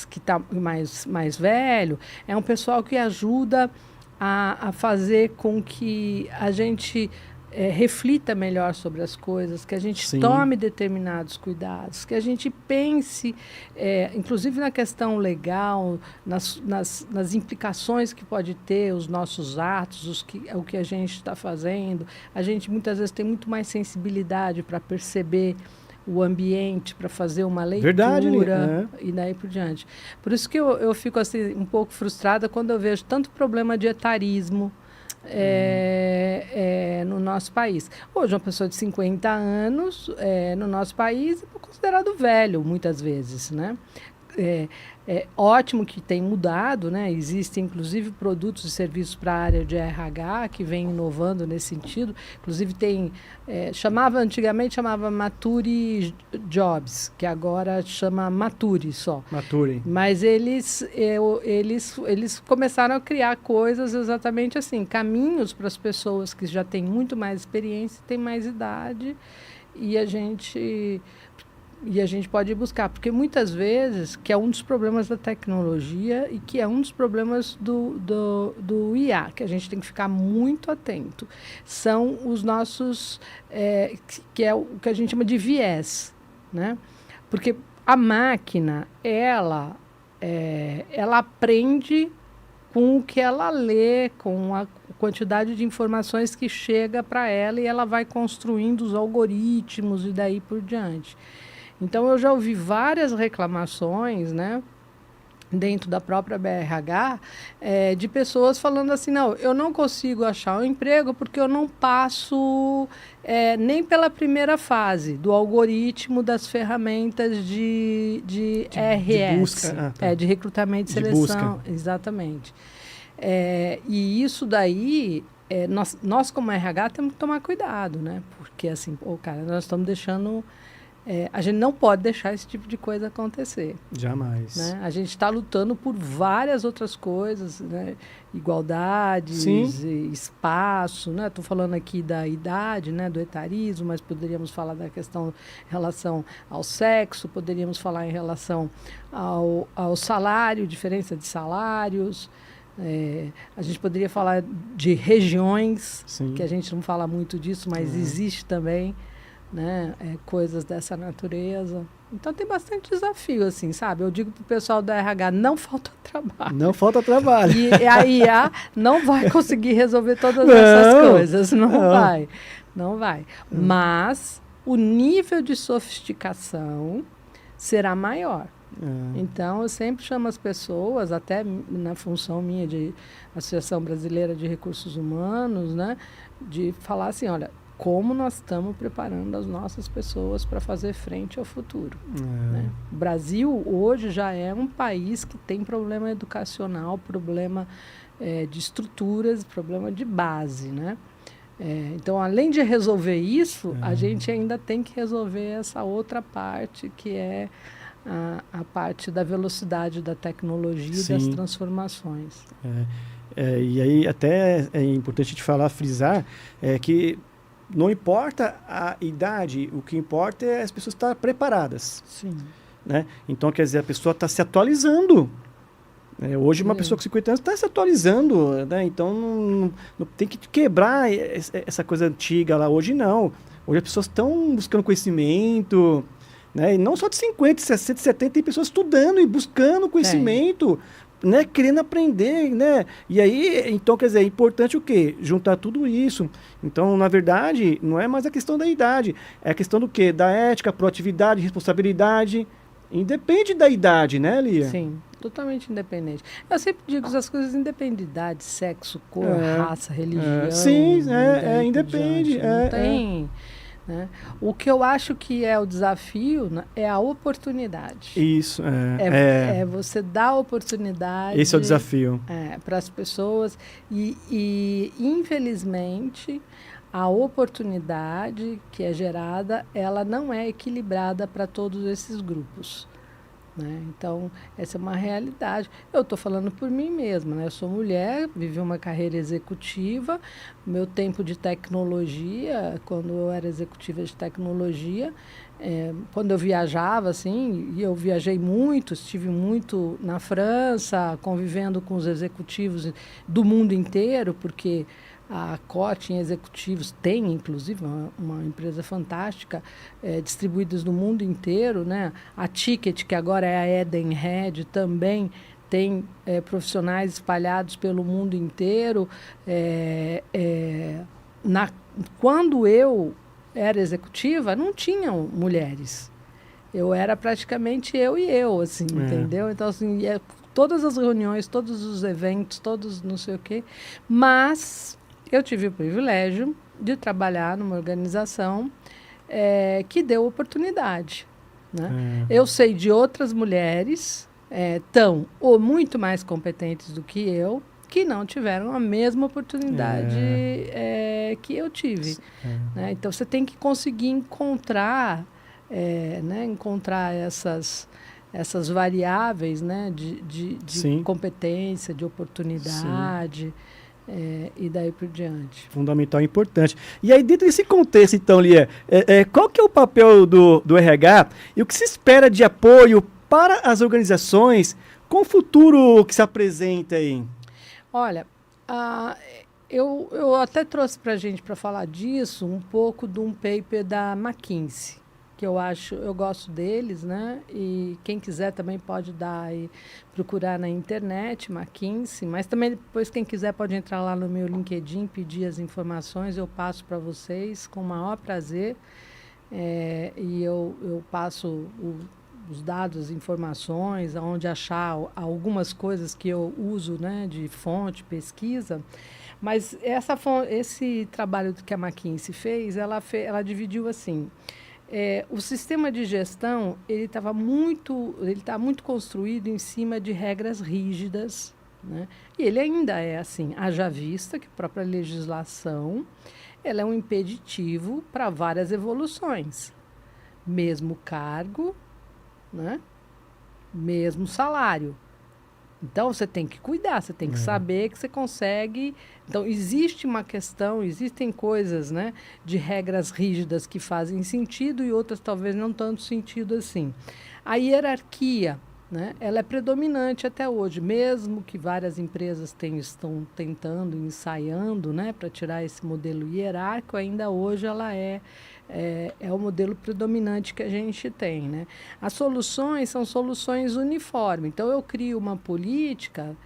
que tá mais velho é um pessoal que ajuda a fazer com que a gente... reflita melhor sobre as coisas, que a gente tome determinados cuidados, que a gente pense, inclusive na questão legal, nas implicações que pode ter os nossos atos, o que a gente está fazendo. A gente muitas vezes tem muito mais sensibilidade para perceber o ambiente, para fazer uma leitura. Verdade, e daí por diante. Por isso que eu fico assim, um pouco frustrada quando eu vejo tanto problema de etarismo no nosso país. Hoje, uma pessoa de 50 anos no nosso país é considerado velho, muitas vezes, né? é ótimo que tem mudado, né? Existem, inclusive, produtos e serviços para a área de RH que vem inovando nesse sentido. Inclusive, antigamente chamava Mature Jobs, que agora chama Mature só. Mature. Mas eles começaram a criar coisas exatamente assim, caminhos para as pessoas que já têm muito mais experiência, têm mais idade, e a gente pode buscar, porque muitas vezes, que é um dos problemas da tecnologia e que é um dos problemas do IA, que a gente tem que ficar muito atento, são os nossos, que é o que a gente chama de viés, né? Porque a máquina, ela aprende com o que ela lê, com a quantidade de informações que chega para ela, e ela vai construindo os algoritmos e daí por diante. Então, eu já ouvi várias reclamações, né, dentro da própria BRH, de pessoas falando assim, não, eu não consigo achar um emprego porque eu não passo nem pela primeira fase do algoritmo das ferramentas de RS, de busca. De recrutamento e seleção. Exatamente. E isso daí, nós como RH temos que tomar cuidado, né? Porque assim, nós estamos deixando... a gente não pode deixar esse tipo de coisa acontecer. Jamais. Né? A gente está lutando por várias outras coisas, né? Igualdades, espaço. Estou falando aqui da idade, né? Do etarismo, mas poderíamos falar da questão em relação ao sexo, poderíamos falar em relação ao salário, diferença de salários. A gente poderia falar de regiões, que a gente não fala muito disso, mas existe também. Né, coisas dessa natureza. Então tem bastante desafio, assim, sabe? Eu digo para o pessoal da RH, não falta trabalho. Não falta trabalho. E a IA não vai conseguir resolver todas essas coisas. Não vai. Mas o nível de sofisticação será maior. Então, eu sempre chamo as pessoas, até na função minha de Associação Brasileira de Recursos Humanos, né, de falar assim, olha, como nós estamos preparando as nossas pessoas para fazer frente ao futuro. Né? O Brasil hoje já é um país que tem problema educacional, problema de estruturas, problema de base. Né? Então, além de resolver isso, a gente ainda tem que resolver essa outra parte, que é a parte da velocidade da tecnologia e das transformações. E aí até é importante te falar, frisar, que não importa a idade, o que importa é as pessoas estarem preparadas. Sim. Né? Então, quer dizer, a pessoa está se atualizando. Hoje, uma pessoa com 50 anos está se atualizando. Né? Então, não tem que quebrar essa coisa antiga lá. Hoje, não. Hoje, as pessoas estão buscando conhecimento. Né? E não só de 50, 60, 70, tem pessoas estudando e buscando conhecimento. Né, querendo aprender, né? E aí, então, quer dizer, é importante o quê? Juntar tudo isso. Então, na verdade, não é mais a questão da idade, é a questão do quê? Da ética, proatividade, responsabilidade. Independe da idade, né, Lia? Sim, totalmente independente. Eu sempre digo que as coisas independem de idade, sexo, cor, raça, religião. Sim, independe. Não tem... Né? O que eu acho que é o desafio, né, é a oportunidade. Isso, é você dar oportunidade. Esse é o desafio. Para as pessoas. E, infelizmente, a oportunidade que é gerada, ela não é equilibrada para todos esses grupos. Né? Então, essa é uma realidade. Eu estou falando por mim mesma. Né? Eu sou mulher, vivi uma carreira executiva. Meu tempo de tecnologia, quando eu era executiva de tecnologia, quando eu viajava, assim, e eu viajei muito, estive muito na França, convivendo com os executivos do mundo inteiro, porque a COT em executivos tem, inclusive, uma empresa fantástica, distribuídas no mundo inteiro. Né? A Ticket, que agora é a Edenred, também tem profissionais espalhados pelo mundo inteiro. Quando eu era executiva, não tinham mulheres. Eu era praticamente eu, assim, entendeu? Então, assim, todas as reuniões, todos os eventos, todos não sei o quê, mas... Eu tive o privilégio de trabalhar numa organização que deu oportunidade. né? Eu sei de outras mulheres tão ou muito mais competentes do que eu, que não tiveram a mesma oportunidade que eu tive. Né? Então, você tem que conseguir encontrar, né, encontrar essas variáveis, né, de competência, de oportunidade, e daí por diante. Fundamental e importante. E aí, dentro desse contexto, então, Lia, qual que é o papel do RH e o que se espera de apoio para as organizações com o futuro que se apresenta aí? Olha, eu até trouxe para a gente, para falar disso, um pouco de um paper da McKinsey, que eu gosto deles, né? E quem quiser também pode dar e procurar na internet, McKinsey, mas também depois quem quiser pode entrar lá no meu LinkedIn, pedir as informações, eu passo para vocês com o maior prazer, e eu passo os dados, as informações, aonde achar algumas coisas que eu uso, né, de fonte, pesquisa. Mas esse trabalho que a McKinsey fez, ela dividiu assim. O sistema de gestão ele está muito construído em cima de regras rígidas, né? E ele ainda é assim, haja vista que a própria legislação ela é um impeditivo para várias evoluções, mesmo cargo, né? Mesmo salário. Então, você tem que cuidar, você tem que saber que você consegue. Então, existe uma questão, existem coisas, né, de regras rígidas que fazem sentido e outras talvez não tanto sentido assim. A hierarquia, né, ela é predominante até hoje, mesmo que várias empresas estão tentando, ensaiando, né, para tirar esse modelo hierárquico, ainda hoje ela é o modelo predominante que a gente tem, né? As soluções são soluções uniformes. Então, eu crio uma política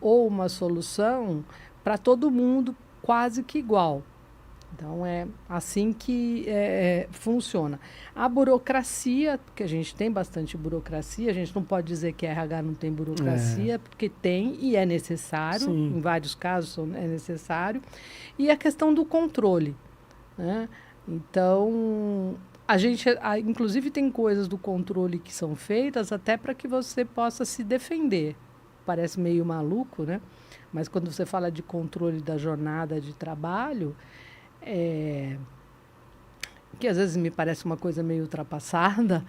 ou uma solução para todo mundo quase que igual. Então, é assim que funciona. A burocracia, porque a gente tem bastante burocracia, a gente não pode dizer que a RH não tem burocracia, porque tem e é necessário, em vários casos é necessário. E a questão do controle, né? Então, inclusive tem coisas do controle que são feitas até para que você possa se defender. Parece meio maluco, né? Mas quando você fala de controle da jornada de trabalho, que às vezes me parece uma coisa meio ultrapassada,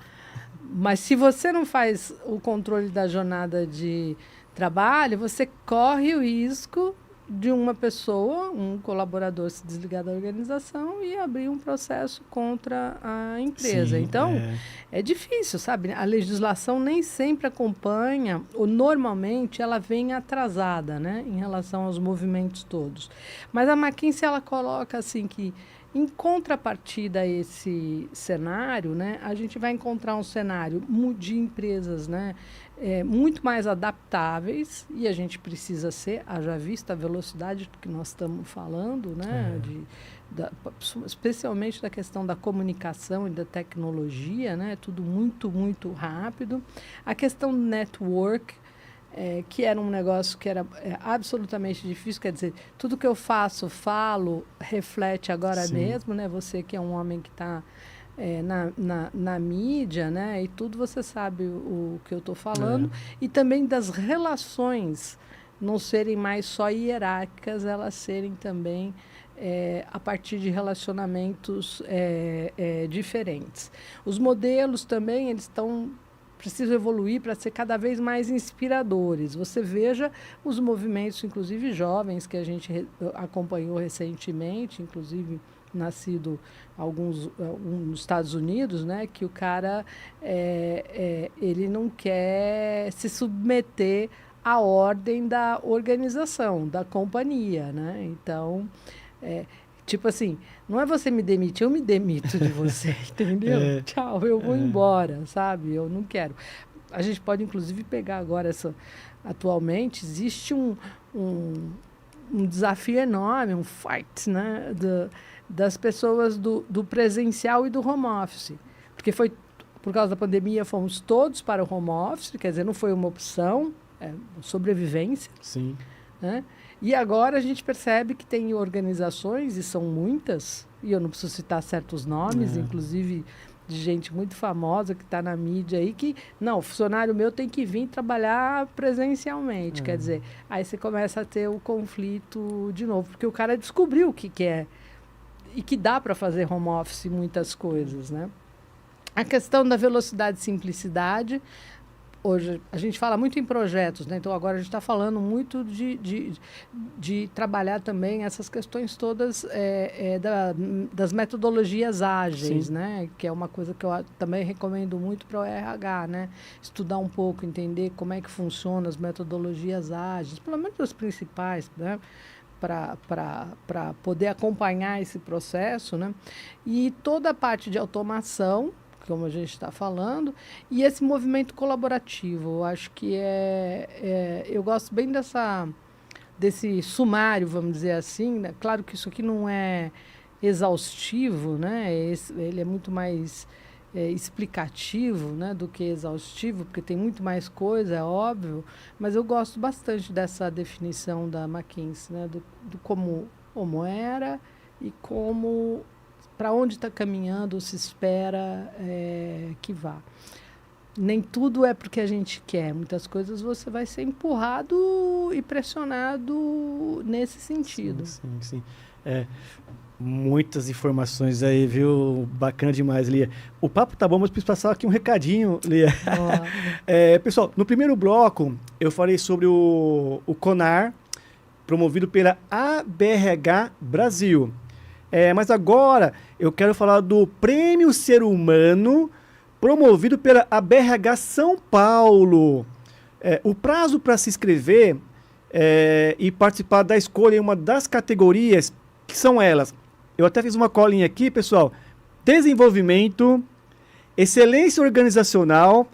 mas se você não faz o controle da jornada de trabalho, você corre o risco de uma pessoa, um colaborador se desligar da organização e abrir um processo contra a empresa. Sim, então, é difícil, sabe? A legislação nem sempre acompanha, ou normalmente ela vem atrasada, né, em relação aos movimentos todos. Mas a McKinsey, ela coloca assim que, em contrapartida a esse cenário, né, a gente vai encontrar um cenário de empresas, né, muito mais adaptáveis, e a gente precisa ser, haja vista a velocidade que nós estamos falando, né, especialmente da questão da comunicação e da tecnologia, né, tudo muito, muito rápido. A questão do network, que era um negócio que era absolutamente difícil, quer dizer, tudo que eu falo, reflete agora mesmo, né, você que é um homem que está na mídia, né, e tudo você sabe o que eu estou falando, e também das relações não serem mais só hierárquicas, elas serem também a partir de relacionamentos diferentes. Os modelos também, eles precisam evoluir para ser cada vez mais inspiradores. Você veja os movimentos, inclusive jovens, que a gente acompanhou recentemente, inclusive nascido nos Estados Unidos, né, que o cara ele não quer se submeter à ordem da organização, da companhia, né? Então, tipo assim, não é você me demite, eu me demito de você, entendeu? Tchau, eu vou embora, sabe? Eu não quero. A gente pode, inclusive, pegar agora atualmente, existe um desafio enorme, um fight, né, das pessoas do presencial e do home office. Porque por causa da pandemia, fomos todos para o home office, quer dizer, não foi uma opção, sobrevivência. Sim. Né? E agora a gente percebe que tem organizações, e são muitas, e eu não preciso citar certos nomes, inclusive de gente muito famosa que está na mídia aí, que, não, o funcionário meu tem que vir trabalhar presencialmente. Quer dizer, aí você começa a ter o conflito de novo, porque o cara descobriu o que quer e que dá para fazer home office muitas coisas, né? A questão da velocidade e simplicidade, hoje a gente fala muito em projetos, né? Então agora a gente está falando muito de trabalhar também essas questões todas das metodologias ágeis, Sim. né? Que é uma coisa que eu também recomendo muito para o RH, né? Estudar um pouco, entender como é que funcionam as metodologias ágeis, pelo menos as principais, né? Para poder acompanhar esse processo, né? E toda a parte de automação, como a gente está falando, e esse movimento colaborativo. Eu acho que eu gosto bem desse sumário, vamos dizer assim, né? Claro que isso aqui não é exaustivo, né? Ele é muito mais explicativo, né, do que exaustivo, porque tem muito mais coisa, é óbvio, mas eu gosto bastante dessa definição da McKinsey, né, do como era e como para onde está caminhando, se espera que vá. Nem tudo é porque a gente quer. Muitas coisas você vai ser empurrado e pressionado nesse sentido. Sim. Muitas informações aí, viu? Bacana demais, Lia. O papo tá bom, mas preciso passar aqui um recadinho, Lia. Pessoal, no primeiro bloco, eu falei sobre o CONAR, promovido pela ABRH Brasil. Mas agora eu quero falar do Prêmio Ser Humano, promovido pela ABRH São Paulo. O prazo para se inscrever e participar da escolha em uma das categorias, que são elas. Eu até fiz uma colinha aqui, pessoal. Desenvolvimento, excelência organizacional,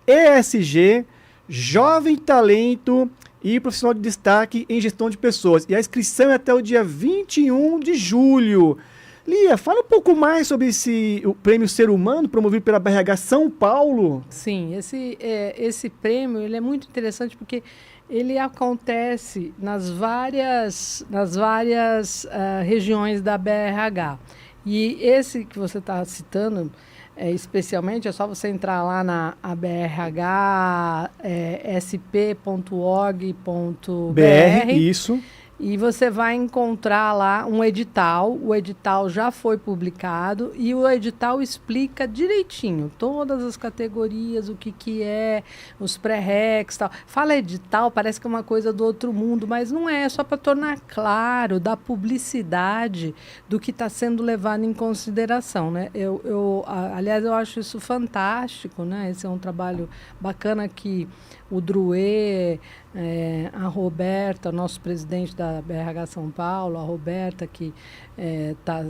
ESG, jovem talento e profissional de destaque em gestão de pessoas. E a inscrição é até o dia 21 de julho. Lia, fala um pouco mais sobre o Prêmio Ser Humano, promovido pela BRH São Paulo. Sim, esse prêmio ele é muito interessante porque ele acontece nas várias regiões da BRH. E esse que você está citando, especialmente, é só você entrar lá na abrhsp.org.br. Isso. E você vai encontrar lá um edital. O edital já foi publicado e o edital explica direitinho todas as categorias, o que é, os pré-recs e tal. Fala edital, parece que é uma coisa do outro mundo, mas não é só para tornar claro da publicidade do que está sendo levado em consideração, né? Aliás, eu acho isso fantástico, né? Esse é um trabalho bacana que o Druê, a Roberta, nosso presidente da BRH São Paulo, a Roberta, que está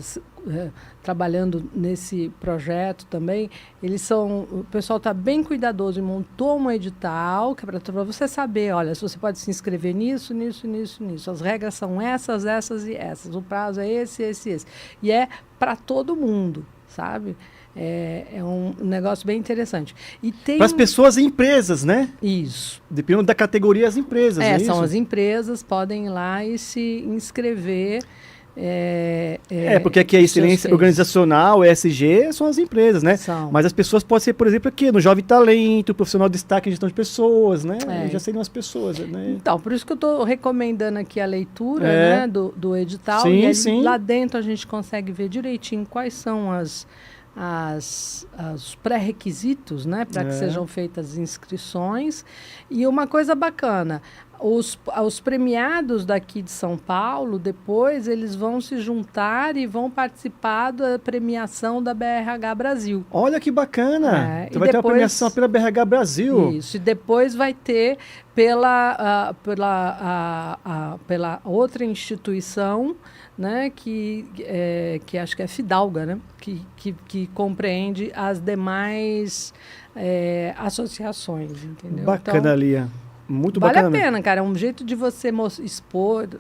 trabalhando nesse projeto também, o pessoal está bem cuidadoso e montou um edital que é para você saber, olha, se você pode se inscrever nisso. As regras são essas e essas. O prazo é esse. E é para todo mundo, sabe? É um negócio bem interessante. Para as pessoas e empresas, né? Isso. Dependendo da categoria, as empresas. São isso? As empresas podem ir lá e se inscrever. Porque aqui a excelência organizacional, ESG, são as empresas, né? São. Mas as pessoas podem ser, por exemplo, aqui no Jovem Talento, profissional de destaque em gestão de pessoas, né? Já seriam as pessoas, né? Então, por isso que eu estou recomendando aqui a leitura né, do edital. Sim, e aí, sim. Lá dentro a gente consegue ver direitinho quais são os pré-requisitos, né, para que sejam feitas as inscrições. E uma coisa bacana, os premiados daqui de São Paulo, depois eles vão se juntar e vão participar da premiação da BRH Brasil. Olha que bacana! Então vai ter uma premiação pela BRH Brasil. Isso, e depois vai ter pela outra instituição, né, que acho que é Fidalga, né, que compreende as demais associações, entendeu? Bacana, então, Lia. Muito vale bacana. Vale a pena, cara. É um jeito de você expor né,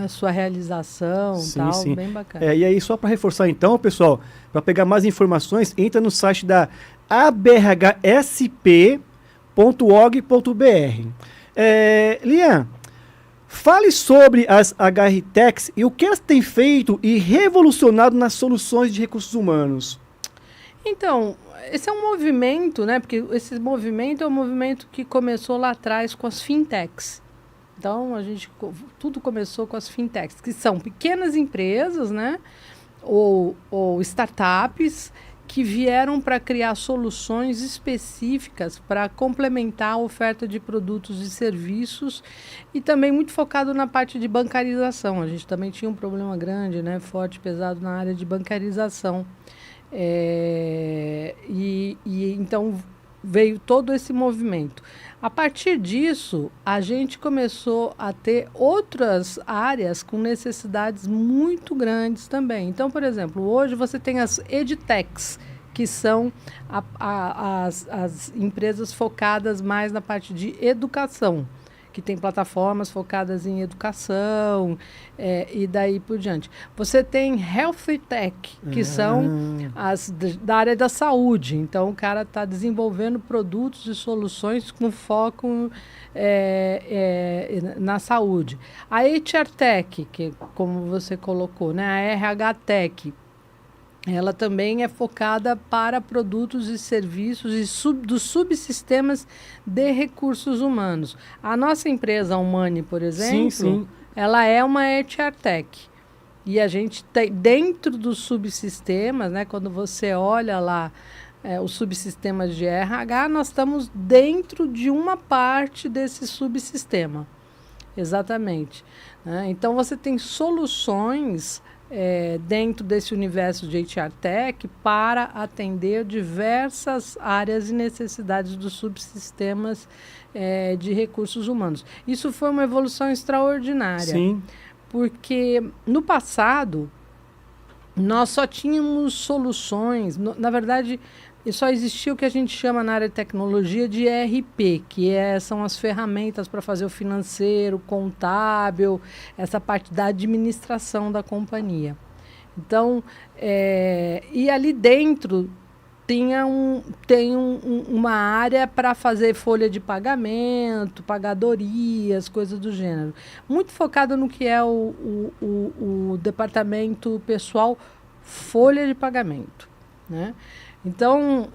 a sua realização e tal. Sim. Bem bacana. E aí, só para reforçar então, pessoal, para pegar mais informações, entra no site da abrhsp.org.br. Lian, fale sobre as HR Techs e o que elas têm feito e revolucionado nas soluções de recursos humanos. Então, esse é um movimento, né? Porque esse movimento é um movimento que começou lá atrás com as fintechs. Então, tudo começou com as fintechs, que são pequenas empresas, né? Ou startups que vieram para criar soluções específicas para complementar a oferta de produtos e serviços e também muito focado na parte de bancarização. A gente também tinha um problema grande, né? Forte, pesado na área de bancarização. Então veio todo esse movimento. A partir disso, a gente começou a ter outras áreas com necessidades muito grandes também. Então, por exemplo, hoje você tem as edtechs, que são as empresas focadas mais na parte de educação, que tem plataformas focadas em educação e daí por diante. Você tem health tech, que são as da área da saúde. Então, o cara está desenvolvendo produtos e soluções com foco na saúde. A HR Tech, que como você colocou, né? A RH Tech, ela também é focada para produtos e serviços e dos subsistemas de recursos humanos. A nossa empresa, a Humani, por exemplo, ela é uma HR Tech. E a gente tem, dentro dos subsistemas, né, quando você olha lá os subsistemas de RH, nós estamos dentro de uma parte desse subsistema. Exatamente. Então, você tem soluções dentro desse universo de HR Tech para atender diversas áreas e necessidades dos subsistemas de recursos humanos. Isso foi uma evolução extraordinária. Sim. Porque no passado nós só tínhamos soluções, na verdade, só existia o que a gente chama na área de tecnologia de ERP, que são as ferramentas para fazer o financeiro, contábil, essa parte da administração da companhia. Então, e ali dentro tem uma área para fazer folha de pagamento, pagadorias, coisas do gênero. Muito focado no que é o departamento pessoal, folha de pagamento, né? Então,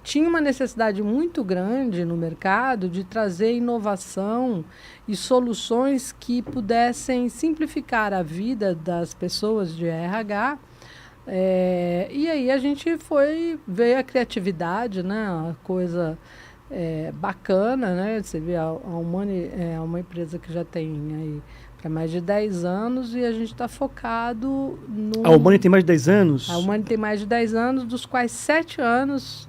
tinha uma necessidade muito grande no mercado de trazer inovação e soluções que pudessem simplificar a vida das pessoas de RH. E aí a gente veio a criatividade, né? Uma coisa bacana, né? Você vê, a Humani é uma empresa que já tem aí para mais de 10 anos e a gente está focado no... A Humani tem mais de 10 anos? A Humani tem mais de 10 anos, dos quais 7 anos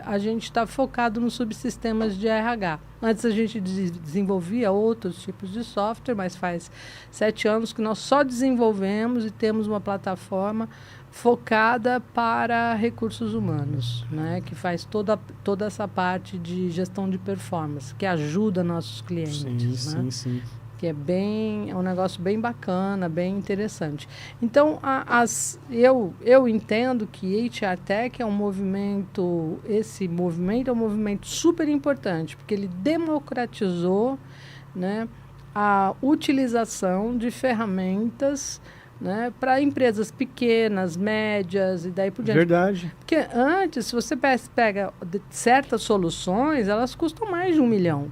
a gente está focado nos subsistemas de RH. Antes a gente desenvolvia outros tipos de software, mas faz 7 anos que nós só desenvolvemos e temos uma plataforma focada para recursos humanos, né? Que faz toda essa parte de gestão de performance, que ajuda nossos clientes. Né? Sim. Que é um negócio bem bacana, bem interessante. Então, eu entendo que HR Tech é um movimento, esse movimento é um movimento super importante, porque ele democratizou, né, a utilização de ferramentas, né, para empresas pequenas, médias e daí por diante. Verdade. Porque antes, se você pega certas soluções, elas custam mais de R$1 milhão.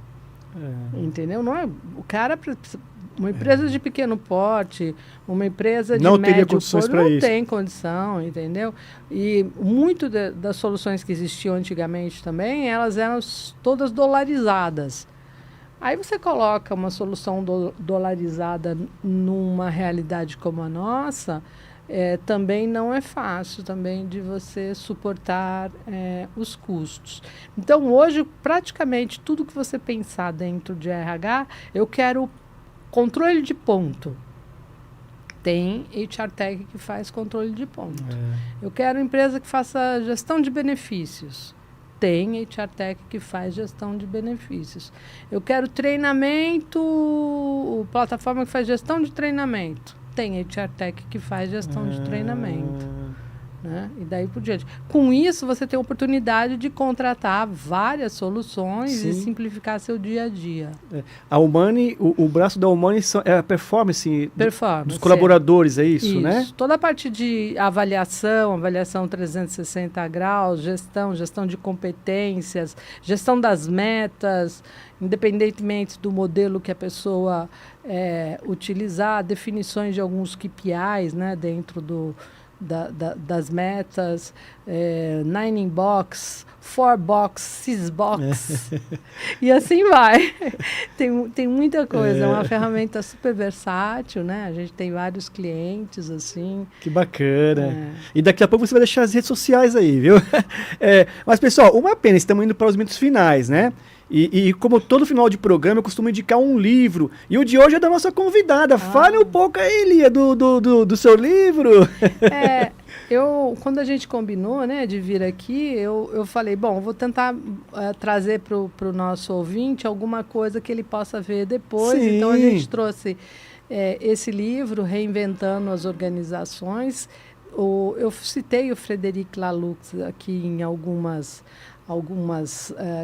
Entendeu? Não é, o cara, uma empresa de pequeno porte, uma empresa de médio porte, não tem condição, entendeu? E muito das soluções que existiam antigamente também, elas eram todas dolarizadas. Aí você coloca uma solução dolarizada numa realidade como a nossa, também não é fácil também de você suportar os custos. Então, hoje, praticamente tudo que você pensar dentro de RH, eu quero controle de ponto. Tem HR Tech que faz controle de ponto. Eu quero empresa que faça gestão de benefícios. Tem HR Tech que faz gestão de benefícios. Eu quero treinamento, plataforma que faz gestão de treinamento. Tem HR Tech que faz gestão de treinamento. né? E daí por diante. Com isso, você tem a oportunidade de contratar várias soluções Sim. e simplificar seu dia a dia. A Humani, o braço da Humani é a performance, Performance, dos colaboradores, é isso, né? Toda a parte de avaliação 360 graus, gestão de competências, gestão das metas, independentemente do modelo que a pessoa utilizar, definições de alguns KPIs, né, dentro das metas, 9-in-box, 4-box, 6-box, e assim vai. Tem muita coisa, é uma ferramenta super versátil, né? A gente tem vários clientes, assim. Que bacana. E daqui a pouco você vai deixar as redes sociais aí, viu? Mas, pessoal, uma pena, estamos indo para os minutos finais, né? E como todo final de programa, eu costumo indicar um livro. E o de hoje é da nossa convidada. Fale um pouco aí, Lia, do seu livro. Quando a gente combinou, né, de vir aqui, eu falei, bom, vou tentar trazer para o nosso ouvinte alguma coisa que ele possa ver depois. Sim. Então, a gente trouxe esse livro, Reinventando as Organizações. Eu citei o Frederic Laloux aqui em algumas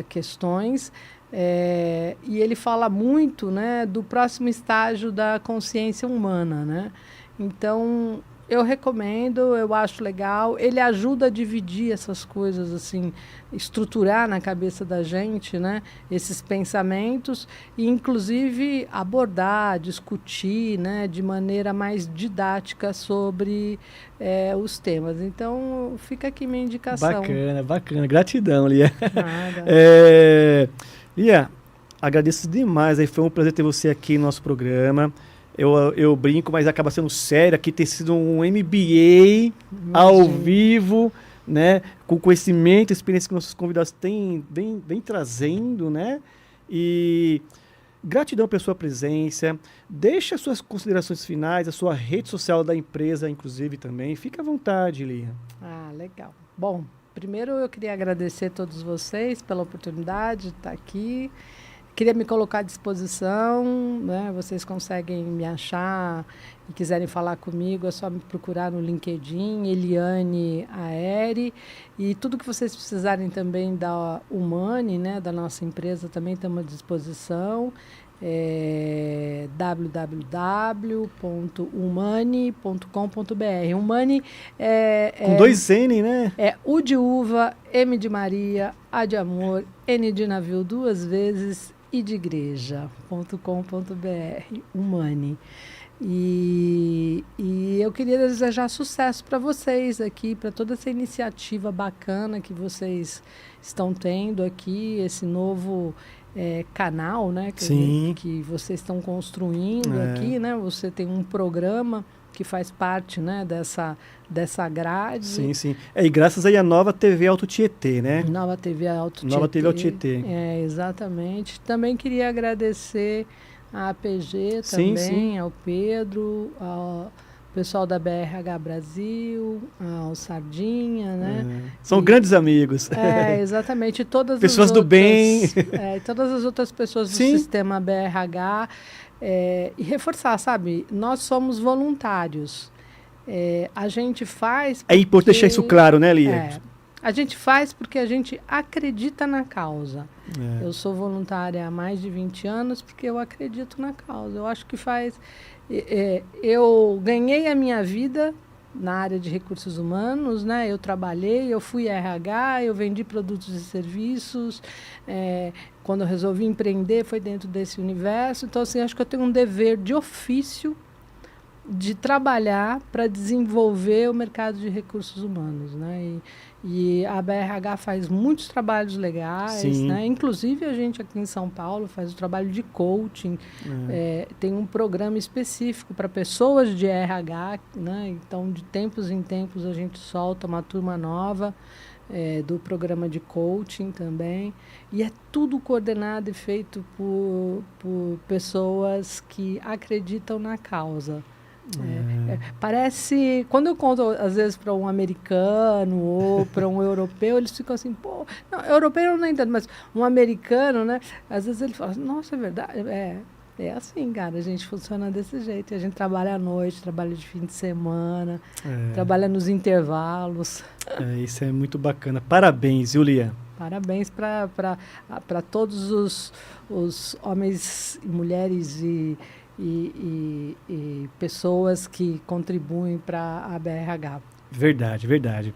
questões, e ele fala muito, né, do próximo estágio da consciência humana, né? Então, eu recomendo, eu acho legal. Ele ajuda a dividir essas coisas, assim, estruturar na cabeça da gente, né, esses pensamentos e, inclusive, abordar, discutir, né, de maneira mais didática sobre os temas. Então, fica aqui minha indicação. Bacana. Gratidão, Lia. Nada. Lia, agradeço demais. Aí foi um prazer ter você aqui no nosso programa. Eu brinco, mas acaba sendo sério. Aqui ter sido um MBA ao vivo, né? Com conhecimento, experiência que nossos convidados vem trazendo, né? E gratidão pela sua presença. Deixa as suas considerações finais, a sua rede social da empresa, inclusive, também. Fica à vontade, Lia. Legal. Bom, primeiro eu queria agradecer a todos vocês pela oportunidade de estar aqui. Queria me colocar à disposição, né? Vocês conseguem me achar e quiserem falar comigo, é só me procurar no LinkedIn, Eliane Aeri. E tudo que vocês precisarem também da Humani, né? Da nossa empresa, também estamos à disposição. www.humani.com.br. Humani com 2 N, né? U de uva, M de Maria, A de amor, N de navio 2 vezes e de igreja.com.br, Humani. E eu queria desejar sucesso para vocês aqui, para toda essa iniciativa bacana que vocês estão tendo aqui, esse novo canal, né, que vocês estão construindo aqui, né? Você tem um programa que faz parte, né, dessa grade. Sim. E graças aí à nova TV Alto Tietê, né? Nova TV Alto Tietê. Nova TV Alto Tietê. Exatamente. Também queria agradecer à APG também, ao Pedro, ao pessoal da BRH Brasil, ao Sardinha, né? São grandes amigos. Exatamente. Todas pessoas do bem. Todas as outras pessoas do sistema BRH. E reforçar, sabe? Nós somos voluntários. A gente faz... É importante deixar isso claro, né, Lia? A gente faz porque a gente acredita na causa. Eu sou voluntária há mais de 20 anos porque eu acredito na causa. Eu acho que faz... eu ganhei a minha vida na área de recursos humanos, né? Eu trabalhei, eu fui RH, eu vendi produtos e serviços. Quando eu resolvi empreender, foi dentro desse universo. Então, assim, acho que eu tenho um dever de ofício de trabalhar para desenvolver o mercado de recursos humanos, né? E a BRH faz muitos trabalhos legais, né? Inclusive a gente aqui em São Paulo faz o trabalho de coaching, tem um programa específico para pessoas de RH, né? Então, de tempos em tempos a gente solta uma turma nova do programa de coaching também, e é tudo coordenado e feito por pessoas que acreditam na causa. Parece, quando eu conto às vezes para um americano ou para um europeu, eles ficam assim, não, europeu eu não entendo, mas um americano, né, às vezes ele fala, nossa, é verdade, É assim, cara, a gente funciona desse jeito. A gente trabalha à noite, trabalha de fim de semana, trabalha nos intervalos. Isso é muito bacana. Parabéns, Julia. Parabéns para todos os homens e mulheres e pessoas que contribuem para a BRH. Verdade, verdade.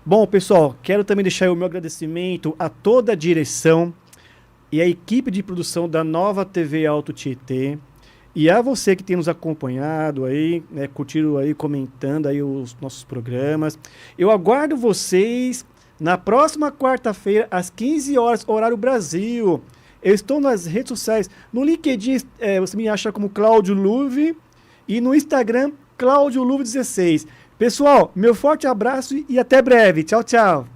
Bom, pessoal, quero também deixar o meu agradecimento a toda a direção e a equipe de produção da Nova TV Alto Tietê, e a você que tem nos acompanhado aí, né, curtido aí, comentando aí os nossos programas. Eu aguardo vocês na próxima quarta-feira, às 15 horas, horário Brasil. Eu estou nas redes sociais, no LinkedIn, você me acha como Cláudio Luve, e no Instagram, Cláudio Luve 16. Pessoal, meu forte abraço e até breve. Tchau, tchau.